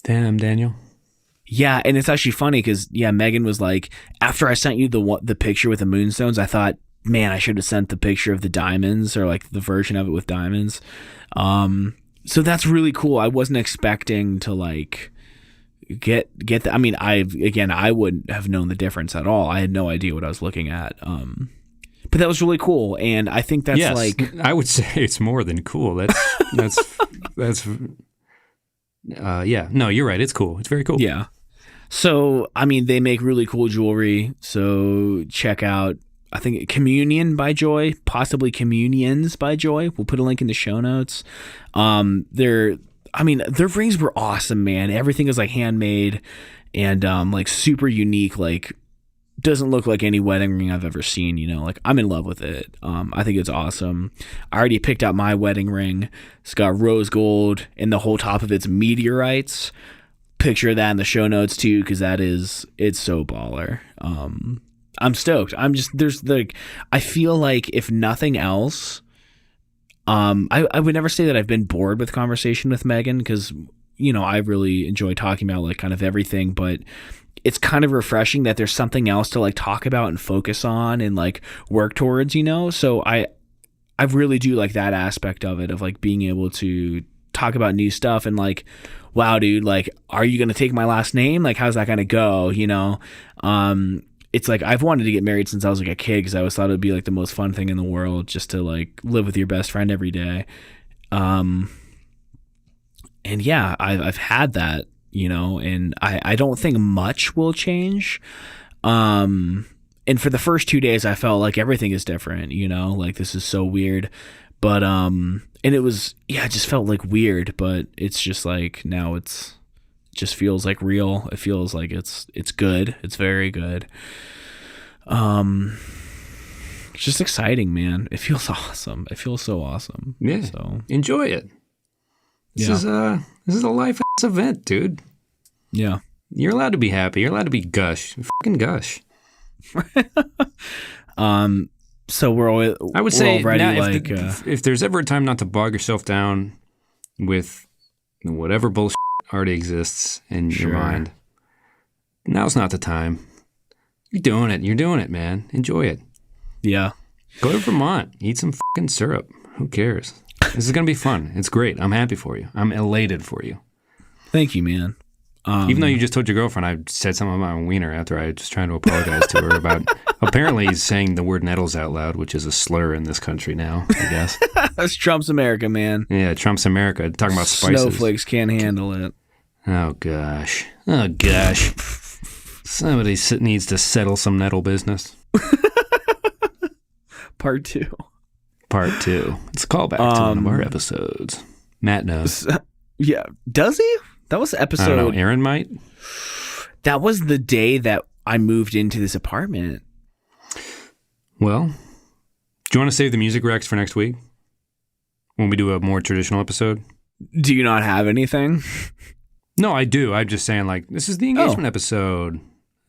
damn, Daniel. Yeah, and it's actually funny because Megan was like, after I sent you the picture with the moonstones, I thought, man, I should have sent the picture of the diamonds, or like the version of it with diamonds. So that's really cool. I wasn't expecting to like get the, I mean, I wouldn't have known the difference at all. I had no idea what I was looking at. But that was really cool, and I think that's like, I would say it's more than cool. That's yeah. No, you're right. It's cool. It's very cool. Yeah. So, I mean, they make really cool jewelry. So check out, I think, Communion by Joy, possibly Communions by Joy. We'll put a link in the show notes. Their rings were awesome, man. Everything is like handmade and like super unique. Like, doesn't look like any wedding ring I've ever seen. Like, I'm in love with it. I think it's awesome. I already picked out my wedding ring. It's got rose gold, and the whole top of it's meteorites. Picture that in the show notes too, because it's so baller. I'm stoked. I feel like if nothing else, I would never say that I've been bored with conversation with Megan, because I really enjoy talking about like kind of everything, but it's kind of refreshing that there's something else to like talk about and focus on and like work towards, so I really do like that aspect of it, of like being able to talk about new stuff and like, wow, dude, like, are you going to take my last name? Like, how's that going to go? It's like, I've wanted to get married since I was like a kid, because I always thought it would be like the most fun thing in the world, just to like live with your best friend every day. And yeah, I've had that, and I don't think much will change. And for the first 2 days, I felt like everything is different, like, this is so weird. But, and it was, it just felt like weird, but it's just like, now it just feels like real. It feels like it's good. It's very good. It's just exciting, man. It feels awesome. It feels so awesome. Yeah. So enjoy it. This is a life event, dude. Yeah. You're allowed to be happy. You're allowed to be gush. Fucking gush. So I would say already now, like, if there's ever a time not to bog yourself down with whatever bullshit already exists in your mind, now's not the time. You're doing it, man. Enjoy it. Yeah. Go to Vermont. Eat some fucking syrup. Who cares? This is going to be fun. It's great. I'm happy for you. I'm elated for you. Thank you, man. Even though you just told your girlfriend I said something about my wiener after I was trying to apologize to her about apparently saying the word nettles out loud, which is a slur in this country now, I guess. That's Trump's America, man. Yeah, Trump's America. Talking about spices. Snowflakes can't handle it. Oh, gosh. Somebody needs to settle some nettle business. Part 2. It's a callback to one of our episodes. Matt knows. Yeah. Does he? That was the episode. I don't know. Aaron might. That was the day that I moved into this apartment. Well, do you want to save the music recs for next week when we do a more traditional episode? Do you not have anything? No, I do. I'm just saying, like, this is the engagement episode.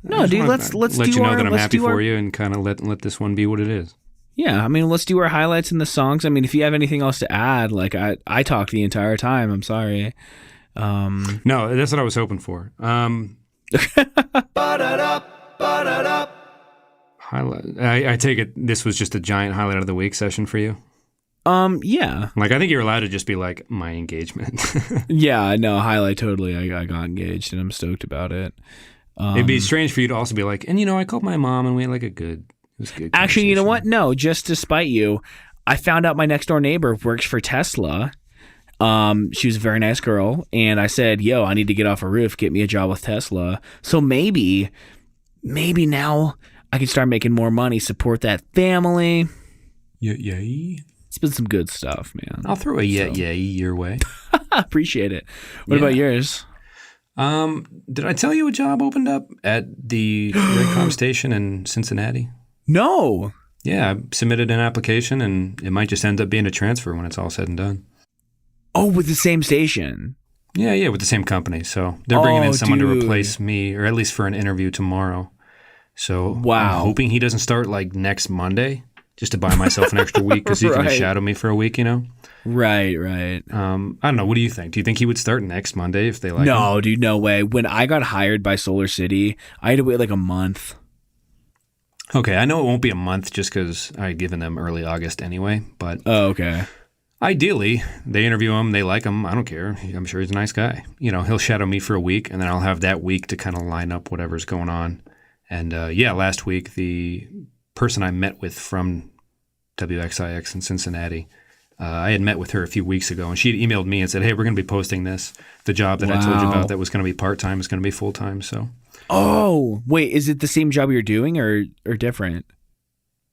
No, dude, let's let do you know that I'm happy for you and kind of let this one be what it is. Yeah, I mean, let's do our highlights in the songs. I mean, if you have anything else to add, like I talked the entire time. I'm sorry. No, that's what I was hoping for. Highlight. I take it this was just a giant highlight of the week session for you. Yeah. Like, I think you're allowed to just be like, my engagement. Yeah, no, highlight totally. I got engaged and I'm stoked about it. It'd be strange for you to also be like, and I called my mom and we had like it was good. Actually, you know what? No, just to spite you, I found out my next door neighbor works for Tesla. She was a very nice girl, and I said, yo, I need to get off a roof, get me a job with Tesla. So maybe now I can start making more money, support that family. Yay. It's been some good stuff, man. I'll throw a yay your way. Appreciate it. What about yours? Did I tell you a job opened up at the Raycom station in Cincinnati? No. Yeah, I submitted an application, and it might just end up being a transfer when it's all said and done. Oh, with the same station? Yeah, with the same company. So they're bringing in someone to replace me, or at least for an interview tomorrow. So I'm hoping he doesn't start like next Monday, just to buy myself an extra week because he can shadow me for a week, Right. I don't know. What do you think? Do you think he would start next Monday if they like him? No, dude, no way. When I got hired by Solar City, I had to wait like a month. Okay, I know it won't be a month just because I had given them early August anyway, but... Oh, okay. Ideally, they interview him, they like him, I don't care. I'm sure he's a nice guy. He'll shadow me for a week, and then I'll have that week to kind of line up whatever's going on. And last week, the person I met with from WXIX in Cincinnati, I had met with her a few weeks ago, and she had emailed me and said, hey, we're going to be posting this. The job that I told you about that was going to be part-time is going to be full-time, so... Oh, wait, is it the same job you're doing or different?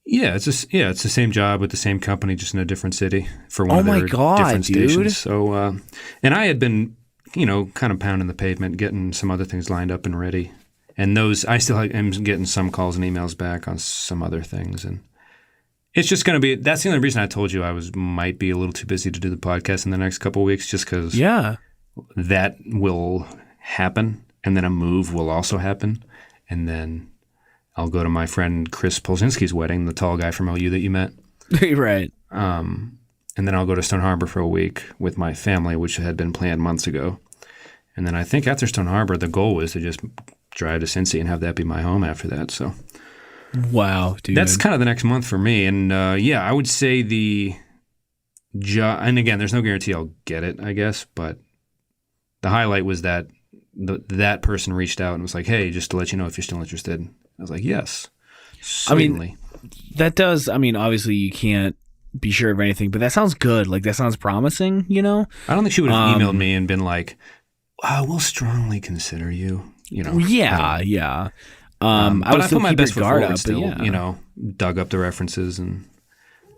Yeah, it's the same job with the same company, just in a different city for one of their different stations. Dude. So, and I had been, kind of pounding the pavement, getting some other things lined up and ready. And those, I still am getting some calls and emails back on some other things. And it's just going to be, that's the only reason I told you I might be a little too busy to do the podcast in the next couple of weeks, just because that will happen. And then a move will also happen. And then I'll go to my friend Chris Polzinski's wedding, the tall guy from OU that you met. Right. And then I'll go to Stone Harbor for a week with my family, which had been planned months ago. And then I think after Stone Harbor, the goal was to just drive to Cincy and have that be my home after that. So, wow, dude. That's kind of the next month for me. And I would say the job, and again, there's no guarantee I'll get it, I guess, but the highlight was that that person reached out and was like, hey, just to let you know if you're still interested. I was like, yes, certainly. That does, obviously you can't be sure of anything, but that sounds good. Like, that sounds promising, I don't think she would have emailed me and been like, we'll strongly consider you, Yeah. But I put my best foot forward still, yeah. Dug up the references and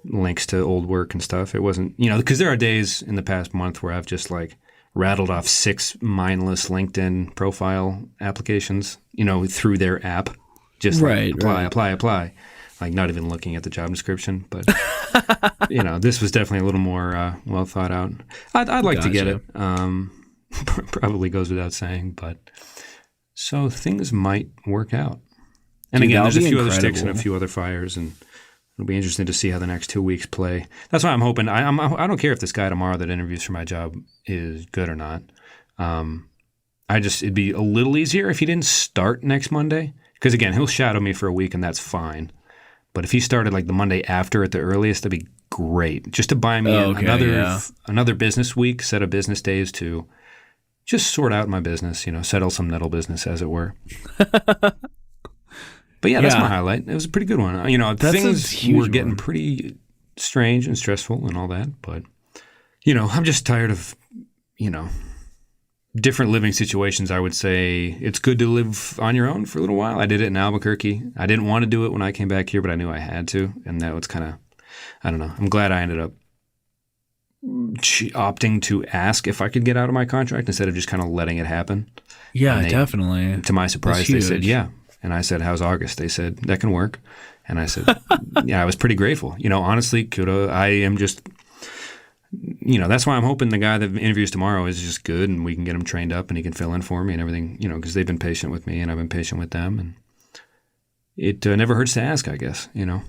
links to old work and stuff. It wasn't, because there are days in the past month where I've just like rattled off 6 mindless LinkedIn profile applications, through their app. Just apply. Like, not even looking at the job description. But, this was definitely a little more well thought out. I'd like to get it. Probably goes without saying. But so things might work out. And again, there's a few other sticks and a few other fires. And it'll be interesting to see how the next 2 weeks play. That's why I'm hoping. I don't care if this guy tomorrow that interviews for my job is good or not. It'd be a little easier if he didn't start next Monday. Because, again, he'll shadow me for a week, and that's fine. But if he started, like, the Monday after at the earliest, that'd be great. Just to buy me another business week, set of business days to just sort out my business, settle some nettle business, as it were. But, that's my highlight. It was a pretty good one. Things were getting pretty strange and stressful and all that. But, I'm just tired of, different living situations. I would say it's good to live on your own for a little while. I did it in Albuquerque. I didn't want to do it when I came back here, but I knew I had to. And that was kind of, I don't know. I'm glad I ended up opting to ask if I could get out of my contract instead of just kind of letting it happen. Yeah, definitely. To my surprise, they said, yeah. And I said, how's August? They said, that can work. And I said, yeah, I was pretty grateful. Honestly, kudos. I am just, that's why I'm hoping the guy that interviews tomorrow is just good and we can get him trained up and he can fill in for me and everything, because they've been patient with me and I've been patient with them. And it never hurts to ask, I guess, Yeah,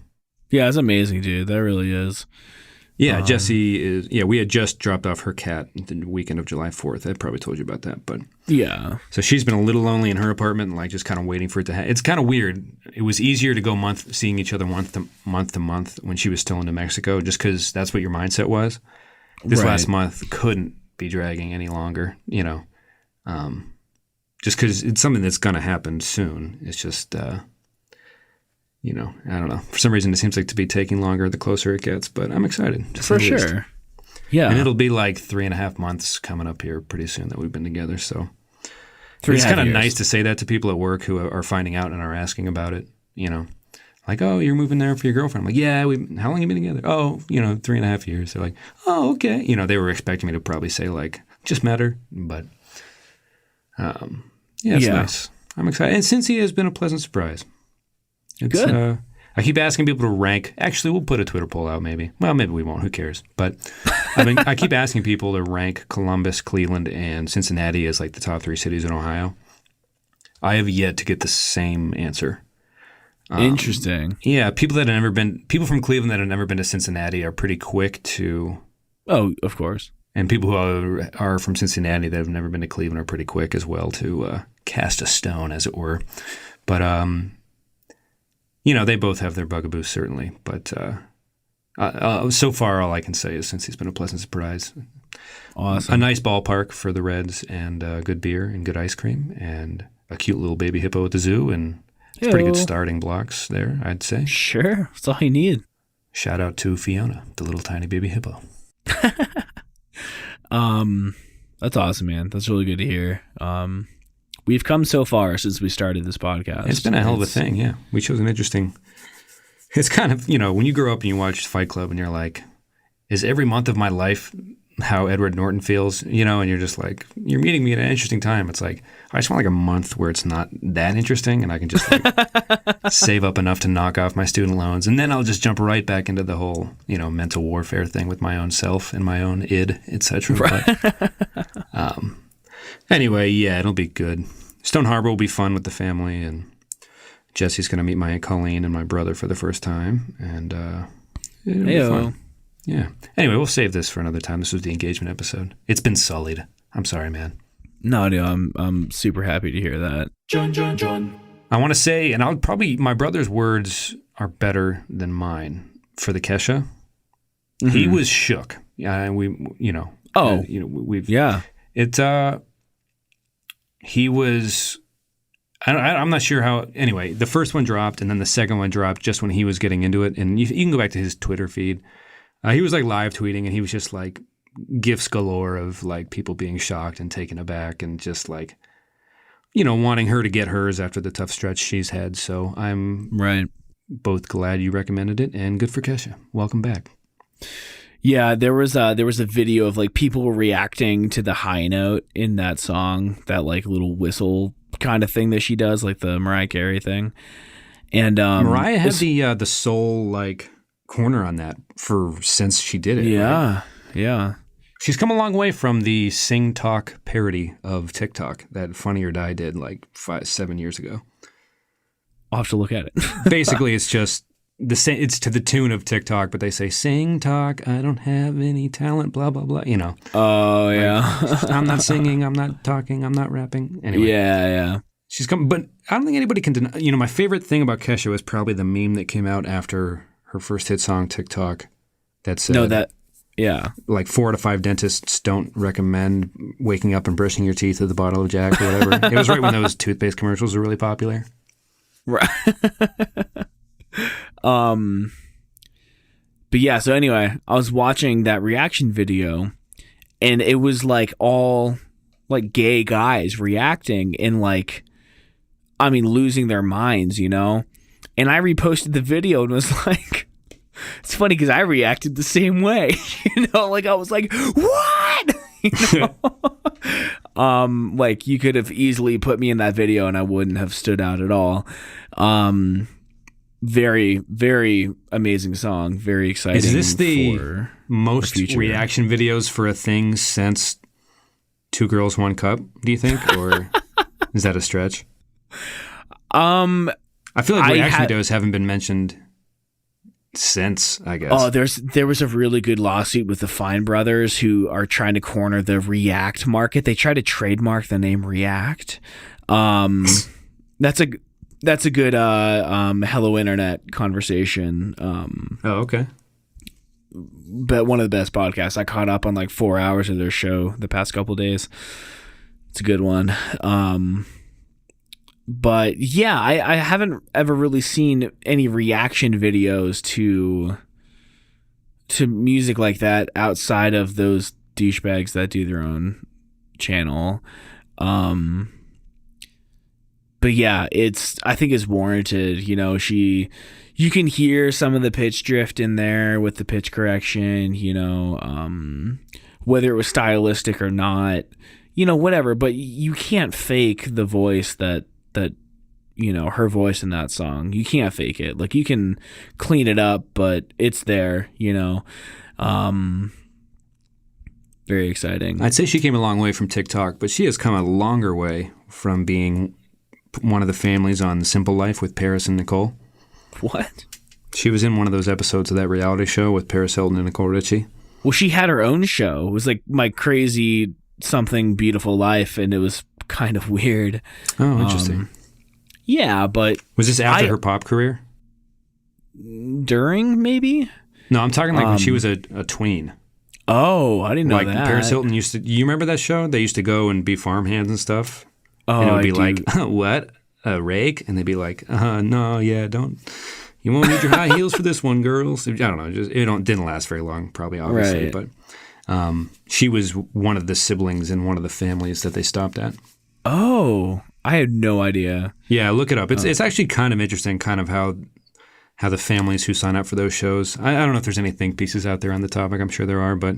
it's amazing, dude. That really is. Yeah, Jessie is. Yeah, we had just dropped off her cat the weekend of July 4th. I probably told you about that, but yeah. So she's been a little lonely in her apartment, like just kind of waiting for it to happen. It's kind of weird. It was easier to go seeing each other month to month when she was still in New Mexico, just because that's what your mindset was. This last month couldn't be dragging any longer, just because it's something that's going to happen soon. It's just. I don't know. For some reason, it seems like to be taking longer the closer it gets, but I'm excited. For sure. Yeah. And it'll be like 3.5 months coming up here pretty soon that we've been together. So it's kind of nice to say that to people at work who are finding out and are asking about it, Like, oh, you're moving there for your girlfriend. I'm like, yeah, how long have you been together? Oh, 3.5 years. They're like, oh, okay. They were expecting me to probably say like, just met her. But it's nice. I'm excited. And Cincy has been a pleasant surprise. It's, good. I keep asking people to rank. Actually, we'll put a Twitter poll out maybe. Well, maybe we won't. Who cares? But I keep asking people to rank Columbus, Cleveland, and Cincinnati as like the top 3 cities in Ohio. I have yet to get the same answer. Interesting. Yeah, people from Cleveland that have never been to Cincinnati are pretty quick to. Oh, of course. And people who are from Cincinnati that have never been to Cleveland are pretty quick as well to cast a stone, as it were. But they both have their bugaboos, certainly. But so far, all I can say is since he's been a pleasant surprise. Awesome. A nice ballpark for the Reds and good beer and good ice cream and a cute little baby hippo at the zoo. And it's pretty good starting blocks there, I'd say. Sure. That's all you need. Shout out to Fiona, the little tiny baby hippo. That's awesome, man. That's really good to hear. We've come so far since we started this podcast. It's been a hell of a thing, yeah. We chose an interesting... It's kind of, when you grow up and you watch Fight Club and you're like, is every month of my life how Edward Norton feels? And you're just like, you're meeting me at an interesting time. It's like, I just want like a month where it's not that interesting and I can just like save up enough to knock off my student loans. And then I'll just jump right back into the whole, mental warfare thing with my own self and my own id, etc. But, anyway, yeah, it'll be good. Stone Harbor will be fun with the family, and Jesse's going to meet my Aunt Colleen and my brother for the first time, and it'll be fun. Yeah. Anyway, we'll save this for another time. This was the engagement episode. It's been sullied. I'm sorry, man. No, dude, I'm super happy to hear that. John. I want to say, and my brother's words are better than mine for the Kesha. Mm-hmm. He was shook. Yeah, he was, I'm not sure how, anyway, the first one dropped and then the second one dropped just when he was getting into it. And you can go back to his Twitter feed. He was like live tweeting and he was just like gifs galore of like people being shocked and taken aback and just like, wanting her to get hers after the tough stretch she's had. So I'm both glad you recommended it and good for Kesha. Welcome back. Yeah, there was a video of like people reacting to the high note in that song, that like little whistle kind of thing that she does, like the Mariah Carey thing. And Mariah had the soul like corner on that since she did it. Yeah, right? Yeah. She's come a long way from the Sing Talk parody of TikTok that Funny or Die did like 5-7 years ago. I'll have to look at it. Basically, it's just. It's to the tune of TikTok, but they say, sing, talk, I don't have any talent, blah, blah, blah, Oh, yeah. I'm not singing, I'm not talking, I'm not rapping. Anyway. Yeah. She's come, but I don't think anybody can deny, my favorite thing about Kesha was probably the meme that came out after her first hit song, TikTok, that said, like 4 out of 5 dentists don't recommend waking up and brushing your teeth with a bottle of Jack or whatever. It was right when those toothpaste commercials were really popular. Right. But yeah, so anyway, I was watching that reaction video and it was like all like gay guys reacting and like, losing their minds, And I reposted the video and was like, it's funny because I reacted the same way. Like I was like, what? Like you could have easily put me in that video and I wouldn't have stood out at all. Very, very amazing song. Very exciting. Is this the most reaction videos for a thing since Two Girls, One Cup, do you think? Or is that a stretch? I feel like reaction videos haven't been mentioned since, I guess. Oh, there was a really good lawsuit with the Fine brothers who are trying to corner the React market. They try to trademark the name React. That's a good Hello Internet conversation. Oh, okay. But one of the best podcasts. I caught up on like 4 hours of their show the past couple days. It's a good one. But yeah, I haven't ever really seen any reaction videos to music like that outside of those douchebags that do their own channel. But yeah, I think it's warranted. You can hear some of the pitch drift in there with the pitch correction, whether it was stylistic or not, whatever, but you can't fake the voice that her voice in that song. You can't fake it. Like you can clean it up, but it's there, very exciting. I'd say she came a long way from TikTok, but she has come a longer way from being one of the families on The Simple Life with Paris and Nicole. What? She was in one of those episodes of that reality show with Paris Hilton and Nicole Richie. Well, she had her own show. It was like My Crazy Something Beautiful Life, and it was kind of weird. Oh, interesting. Yeah, but... Was this after her pop career? During, maybe? No, I'm talking like when she was a tween. Oh, I didn't know that. Like Paris Hilton used to... You remember that show? They used to go and be farmhands and stuff. Oh, and it would be like, what? A rake? And they'd be like, no, yeah, don't... You won't need your high heels for this one, girls. I don't know. It didn't last very long, probably, obviously. Right. But she was one of the siblings in one of the families that they stopped at. Oh, I had no idea. Yeah, look it up. It's actually kind of interesting, kind of how the families who sign up for those shows. I don't know if there's any think pieces out there on the topic. I'm sure there are, but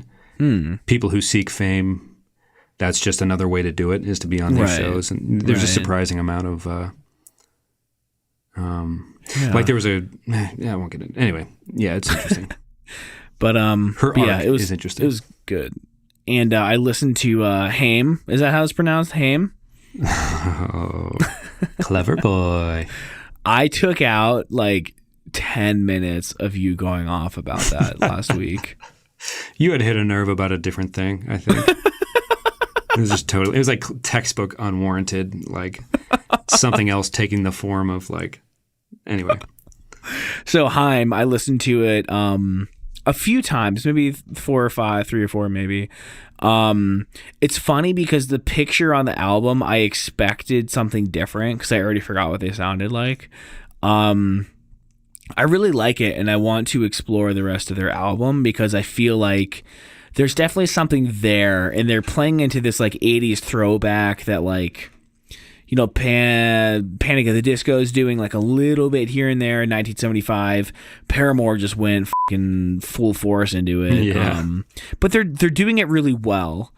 people who seek fame, that's just another way to do it, is to be on these shows. And there's a surprising amount of... Like there was I won't get it. Anyway, yeah, it's interesting. But her art is interesting. It was good. And I listened to Haim. Is that how it's pronounced? Haim? Oh, clever boy. I took out like 10 minutes of you going off about that last week. You had hit a nerve about a different thing, I think. It was just totally, it was like textbook unwarranted, like something else taking the form of like, anyway. So Haim, I listened to it a few times, maybe 3 or 4 maybe. It's funny because the picture on the album, I expected something different because I already forgot what they sounded like. I really like it, and I want to explore the rest of their album because I feel like there's definitely something there, and they're playing into this like 80s throwback that like, Panic at the Disco is doing like a little bit here and there in 1975. Paramore just went fucking full force into it. Yeah. But they're doing it really well.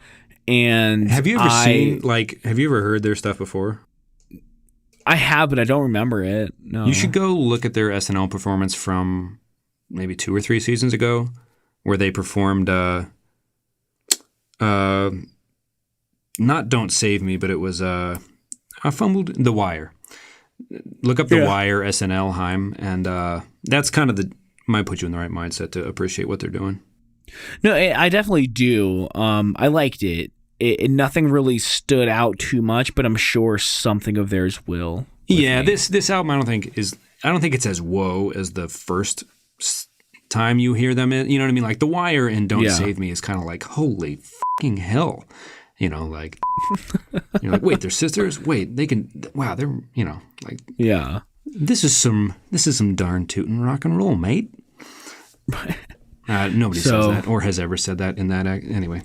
And have you ever heard their stuff before? I have, but I don't remember it. No. You should go look at their SNL performance from maybe 2 or 3 seasons ago, where they performed not Don't Save Me, but it was I fumbled The Wire. Look up The Wire SNL Haim, and that's kind of might put you in the right mindset to appreciate what they're doing. No, I definitely do. I liked it. Nothing really stood out too much, but I'm sure something of theirs will. Yeah, this album I don't think it's as whoa as the first time you hear them. You know what I mean? Like The Wire and Don't Save Me is kind of like, holy fucking hell. Like you're like, wait, they're sisters? Wait, they can? Wow, they're like, yeah. This is some darn tootin' rock and roll, mate. Nobody says that or has ever said that in that act. Anyway,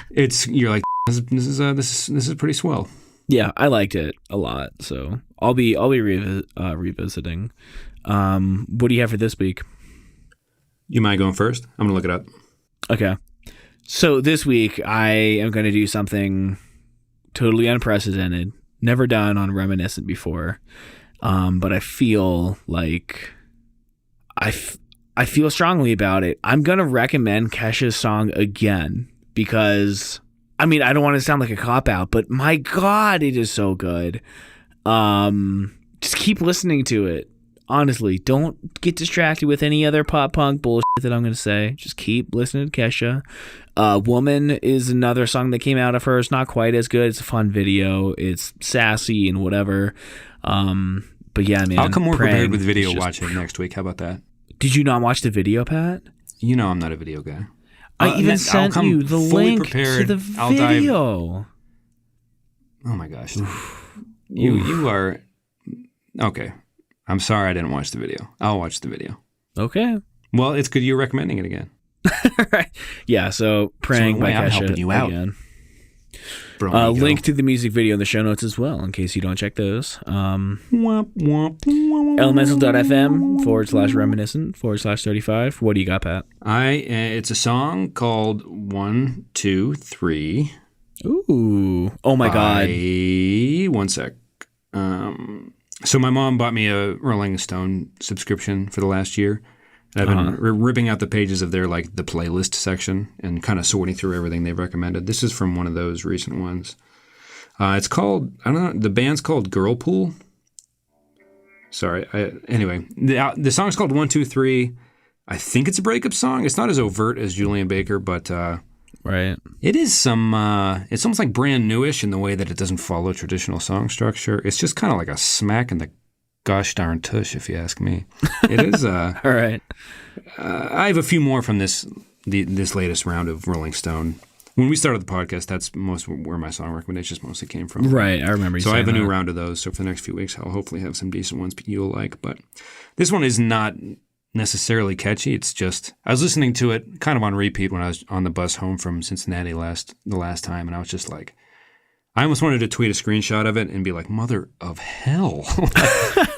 you're like, this is pretty swell. Yeah, I liked it a lot, so I'll be revisiting. What do you have for this week? You mind going first? I'm going to look it up. Okay. So this week, I am going to do something totally unprecedented, never done on Reminiscent before. But I feel like I feel strongly about it. I'm going to recommend Kesha's song again because, I mean, I don't want to sound like a cop-out, but my God, it is so good. Just keep listening to it. Honestly, don't get distracted with any other pop punk bullshit that I'm going to say. Just keep listening to Kesha. Woman is another song that came out of hers. Not quite as good. It's a fun video. It's sassy and whatever. But yeah, man. I'll come more prepared with video watching next week. How about that? Did you not watch the video, Pat? You know I'm not a video guy. I even sent you the link to the video. Oh my gosh. You are... Okay. I'm sorry I didn't watch the video. I'll watch the video. Okay. Well, it's good you're recommending it again. Right. Yeah, so Praying by Kesha. I'm helping you out. Again. Link to the music video in the show notes as well, in case you don't check those. Elemental.fm/reminiscent/35. What do you got, Pat? It's a song called 1, 2, 3. Ooh. Oh my God. 1 sec. So my mom bought me a Rolling Stone subscription for the last year. And I've been ripping out the pages of their, like, the playlist section and kind of sorting through everything they've recommended. This is from one of those recent ones. It's called, I don't know, the band's called Girlpool. Sorry. Anyway, the song's called 1, 2, 3. I think it's a breakup song. It's not as overt as Julian Baker, but right. It is some, it's almost like brand newish in the way that it doesn't follow traditional song structure. It's just kind of like a smack in the gosh darn tush, if you ask me. It is. All right. I have a few more from this latest round of Rolling Stone. When we started the podcast, that's most where my song recommendations mostly came from. Right, I remember you saying So I have a new that. round of those. So for the next few weeks, I'll hopefully have some decent ones you'll like. But this one is not necessarily catchy. It's just, I was listening to it kind of on repeat when I was on the bus home from Cincinnati the last time, and I was just like, I almost wanted to tweet a screenshot of it and be like, mother of hell.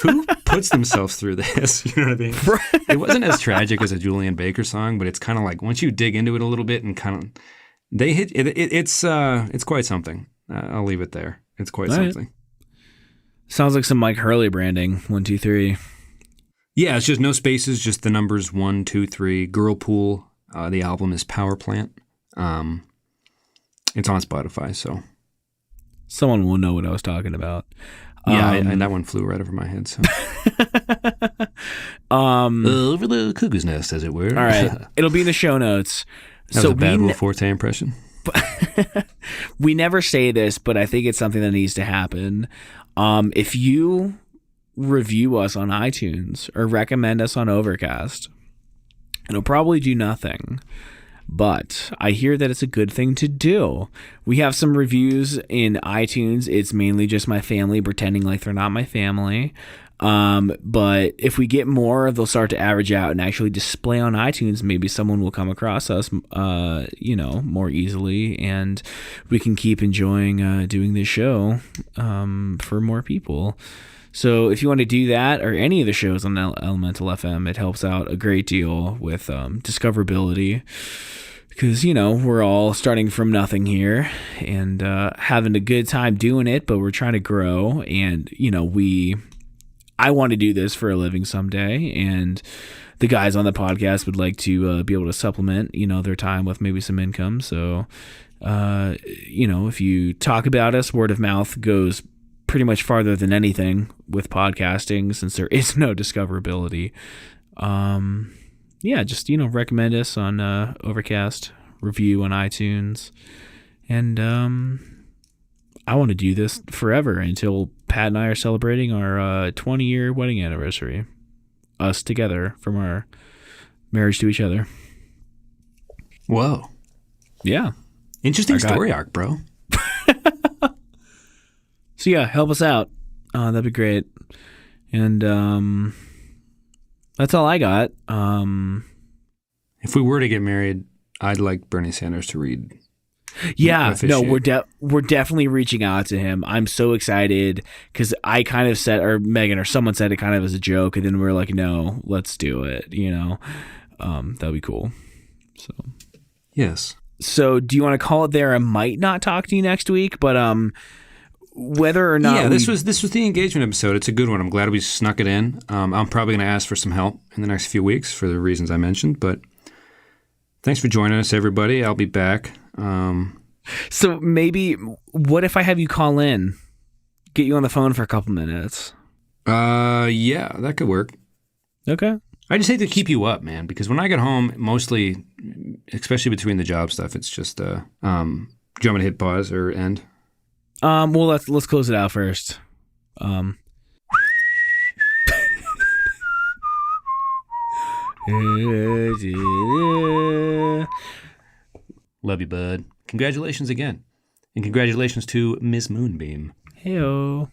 Who puts themselves through this? You know what I mean? Right. It wasn't as tragic as a Julian Baker song, but it's kind of like once you dig into it a little bit and kind of, they hit it. It's quite something. I'll leave it there. It's quite something. Sounds like some Mike Hurley branding. 1, 2, 3. Yeah, it's just no spaces, just the numbers 1, 2, 3. Girlpool. The album is Power Plant. It's on Spotify, so. Someone will know what I was talking about. Yeah, and that one flew right over my head. So. Over the cuckoo's nest, as it were. All right. It'll be in the show notes. That was a bad Will Forte impression. We never say this, but I think it's something that needs to happen. If you review us on iTunes or recommend us on Overcast, it'll probably do nothing. But I hear that it's a good thing to do. We have some reviews in iTunes. It's mainly just my family pretending like they're not my family. But if we get more, they'll start to average out and actually display on iTunes. Maybe someone will come across us, more easily, and we can keep enjoying doing this show for more people. So if you want to do that or any of the shows on Elemental FM, it helps out a great deal with discoverability. Because, we're all starting from nothing here and having a good time doing it, but we're trying to grow. And, I want to do this for a living someday. And the guys on the podcast would like to be able to supplement, their time with maybe some income. So, if you talk about us, word of mouth goes pretty much farther than anything with podcasting since there is no discoverability. Just, recommend us on Overcast, review on iTunes. And I want to do this forever until Pat and I are celebrating our 20-year wedding anniversary. Us together from our marriage to each other. Whoa. Yeah. Interesting story arc, bro. So yeah, help us out. That'd be great. And that's all I got. If we were to get married, I'd like Bernie Sanders to read. Yeah, no, we're definitely reaching out to him. I'm so excited because I kind of said, or Megan or someone said it kind of as a joke, and then we were like, no, let's do it. That'd be cool. So yes. So do you want to call it there? I might not talk to you next week, but whether or not. Yeah, this was the engagement episode. It's a good one. I'm glad we snuck it in. I'm probably going to ask for some help in the next few weeks for the reasons I mentioned. But thanks for joining us, everybody. I'll be back. So maybe, what if I have you call in, get you on the phone for a couple minutes? Yeah, that could work. Okay. I just hate to keep you up, man, because when I get home, mostly, especially between the job stuff, it's just, do you want me to hit pause or end? Well, let's close it out first. Love you, bud. Congratulations again. And congratulations to Miss Moonbeam. Heyo. All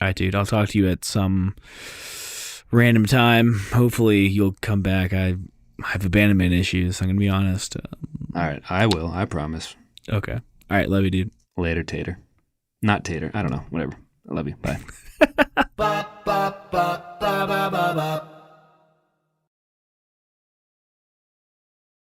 right, dude. I'll talk to you at some random time. Hopefully you'll come back. I have abandonment issues. I'm going to be honest. All right. I will. I promise. Okay. All right. Love you, dude. Later, Tater. Not Tater. I don't know. Whatever. I love you. Bye.